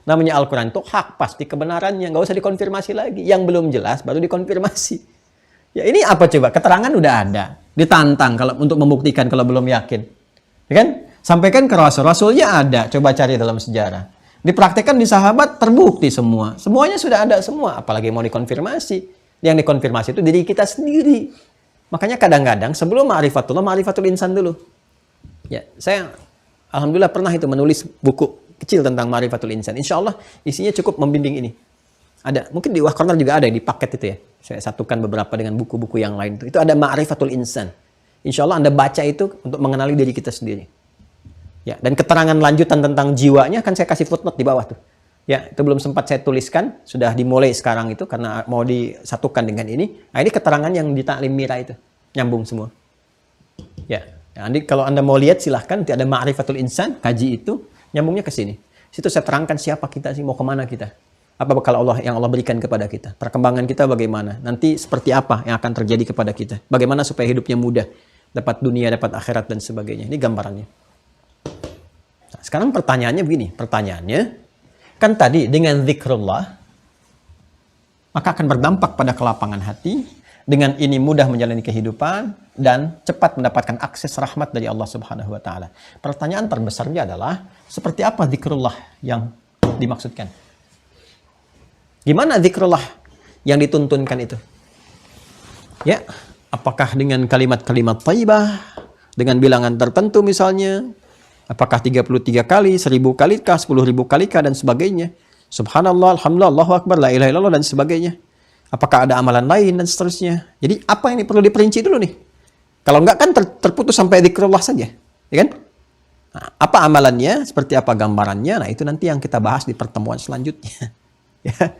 Namanya Al-Quran itu hak, pasti kebenarannya. Nggak usah dikonfirmasi lagi. Yang belum jelas baru dikonfirmasi. Ya ini apa coba? Keterangan udah ada. Ditantang kalau untuk membuktikan kalau belum yakin. Ya kan? Sampaikan ke Rasul. Rasulnya ada. Coba cari dalam sejarah. Dipraktekkan di sahabat terbukti semua. Semuanya sudah ada semua. Apalagi mau dikonfirmasi. Yang dikonfirmasi itu diri kita sendiri. Makanya kadang-kadang sebelum ma'rifatullah, ma'rifatul insan dulu. Ya, saya alhamdulillah pernah itu menulis buku kecil tentang ma'rifatul insan. Insya Allah isinya cukup membimbing ini. Ada. Mungkin di Wah Corner juga ada di paket itu ya. Saya satukan beberapa dengan buku-buku yang lain. Itu ada ma'rifatul insan. Insya Allah Anda baca itu untuk mengenali diri kita sendiri. Ya, dan keterangan lanjutan tentang jiwanya kan saya kasih footnote di bawah tuh. Ya, itu belum sempat saya tuliskan, sudah dimulai sekarang itu karena mau disatukan dengan ini. Nah, ini keterangan yang di Ta'lim Mira itu, nyambung semua. Ya, nanti kalau Anda mau lihat silahkan, nanti ada Ma'rifatul Insan, kaji itu, nyambungnya ke sini. Situ saya terangkan siapa kita sih, mau kemana kita. Apa bekal Allah yang Allah berikan kepada kita. Perkembangan kita bagaimana. Nanti seperti apa yang akan terjadi kepada kita. Bagaimana supaya hidupnya mudah. Dapat dunia, dapat akhirat, dan sebagainya. Ini gambarannya. Nah, sekarang pertanyaannya begini. Pertanyaannya, kan tadi dengan zikrullah, maka akan berdampak pada kelapangan hati. Dengan ini mudah menjalani kehidupan dan cepat mendapatkan akses rahmat dari Allah Subhanahu wa taala. Pertanyaan terbesarnya adalah seperti apa zikrullah yang dimaksudkan? Gimana zikrullah yang dituntunkan itu? Ya, apakah dengan kalimat-kalimat thayyibah, dengan bilangan tertentu misalnya? Apakah 33 kali, 1000 kali kah, 10.000 kali kah, dan sebagainya? Subhanallah, alhamdulillah, Allahu akbar, la ilaha illallah, dan sebagainya. Apakah ada amalan lain dan seterusnya? Jadi apa ini perlu diperinci dulu nih? Kalau enggak kan terputus sampai zikrullah saja, ya kan? Nah, apa amalannya? Seperti apa gambarannya? Nah, itu nanti yang kita bahas di pertemuan selanjutnya. Ya.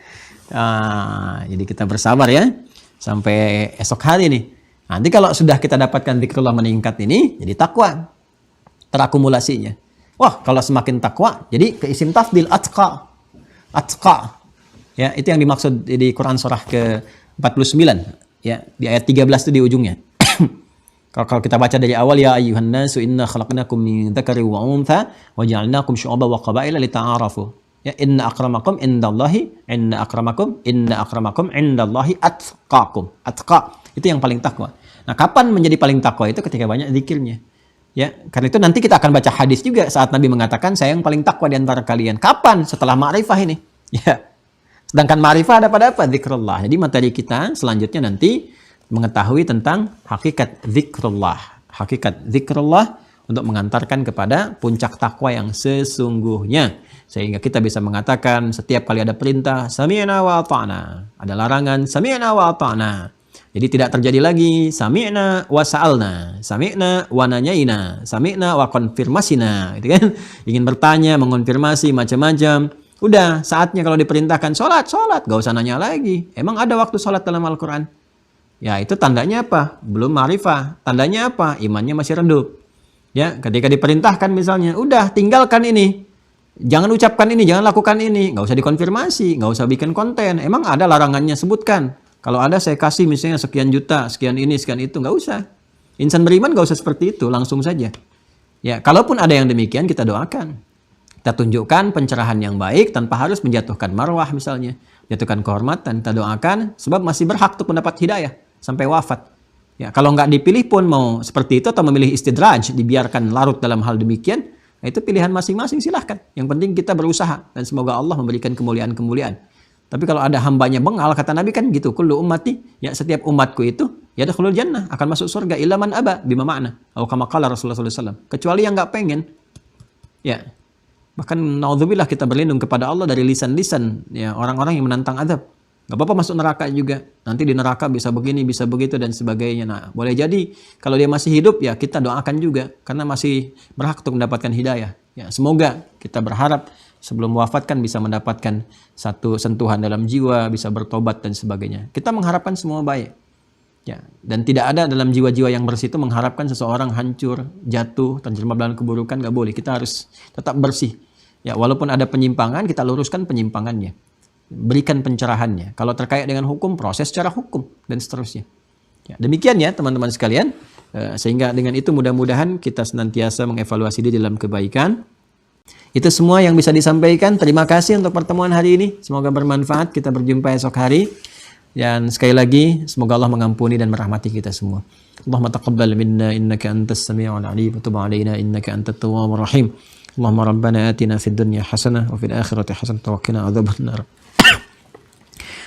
Nah, jadi kita bersabar ya sampai esok hari nih. Nanti kalau sudah kita dapatkan zikrullah meningkat ini, jadi takwa terakumulasinya. Wah, kalau semakin takwa, jadi ke isim tafdil atqa. Atqa. Ya, itu yang dimaksud di Quran surah ke-49 ya, di ayat 13 itu di ujungnya. Kalau kita baca dari awal, ya ayyuhan nasu inna khalaqnakum min dzakari wa untha wa ja'alnakum syu'uban wa qabaila lita'arafu. Ya, inna akramakum indallahi atqakum. Atqa itu yang paling takwa. Nah, kapan menjadi paling takwa itu ketika banyak zikirnya. Ya, karena itu nanti kita akan baca hadis juga saat Nabi mengatakan saya yang paling takwa di antara kalian. Kapan? Setelah ma'rifah ini. Ya. Sedangkan ma'rifah ada pada apa? Zikrullah. Jadi materi kita selanjutnya nanti mengetahui tentang hakikat zikrullah. Hakikat zikrullah untuk mengantarkan kepada puncak takwa yang sesungguhnya. Sehingga kita bisa mengatakan setiap kali ada perintah, sami'na wa ata'na. Ada larangan, sami'na wa ata'na. Jadi tidak terjadi lagi, sami'na wa sa'alna. Sami'na wa nanyaina. Sami'na wa konfirmasina. Gitu kan? Ingin bertanya, mengonfirmasi, macam-macam. Udah, saatnya kalau diperintahkan sholat. Gak usah nanya lagi. Emang ada waktu sholat dalam Al-Quran? Ya, itu tandanya apa? Belum ma'rifah. Tandanya apa? Imannya masih redup. Ya, ketika diperintahkan misalnya, udah, tinggalkan ini. Jangan ucapkan ini, jangan lakukan ini. Gak usah dikonfirmasi, gak usah bikin konten. Emang ada larangannya, sebutkan. Kalau ada saya kasih misalnya sekian juta, sekian ini, sekian itu. Gak usah. Insan beriman gak usah seperti itu, langsung saja. Ya, kalaupun ada yang demikian, kita doakan. Kita tunjukkan pencerahan yang baik tanpa harus menjatuhkan marwah misalnya. Jatuhkan kehormatan. Kita doakan sebab masih berhak untuk mendapat hidayah sampai wafat. Ya, kalau nggak dipilih pun mau seperti itu atau memilih istidraj, dibiarkan larut dalam hal demikian, nah itu pilihan masing-masing silahkan. Yang penting kita berusaha dan semoga Allah memberikan kemuliaan-kemuliaan. Tapi kalau ada hambanya bengal, kata Nabi kan gitu, kullu ummati, ya setiap umatku itu ya dakhulul jannah, akan masuk surga illa man aba bima ma'na. Atau kama qala Rasulullah SAW. Kecuali yang nggak pengen. Ya. Bahkan naudzubillah kita berlindung kepada Allah dari lisan-lisan ya orang-orang yang menantang azab. Gak apa-apa masuk neraka juga. Nanti di neraka bisa begini, bisa begitu dan sebagainya. Nah, boleh jadi kalau dia masih hidup ya kita doakan juga karena masih berhak untuk mendapatkan hidayah. Ya, semoga kita berharap sebelum wafat kan bisa mendapatkan satu sentuhan dalam jiwa, bisa bertobat dan sebagainya. Kita mengharapkan semua baik. Ya, dan tidak ada dalam jiwa-jiwa yang bersih itu mengharapkan seseorang hancur, jatuh, terjerembab dalam keburukan, nggak boleh. Kita harus tetap bersih. Ya, walaupun ada penyimpangan, kita luruskan penyimpangannya. Berikan pencerahannya. Kalau terkait dengan hukum, proses secara hukum, dan seterusnya. Ya, demikian ya teman-teman sekalian. Sehingga dengan itu mudah-mudahan kita senantiasa mengevaluasi diri dalam kebaikan. Itu semua yang bisa disampaikan. Terima kasih untuk pertemuan hari ini. Semoga bermanfaat. Kita berjumpa esok hari. Dan sekali lagi, semoga Allah mengampuni dan merahmati kita semua. Allahumma taqabbal minna innaka antas sami'ul alim wa tub 'alaina innaka antat tawwabur rahim. Allahumma rabbana atina fid dunya hasanah wa fil akhirati hasanah wa qina adzabannar.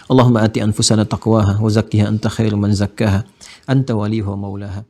Allahumma ati anfusana taqwaha wa zakkiha anta khairu man zakkaha anta waliyuha wa maulaha.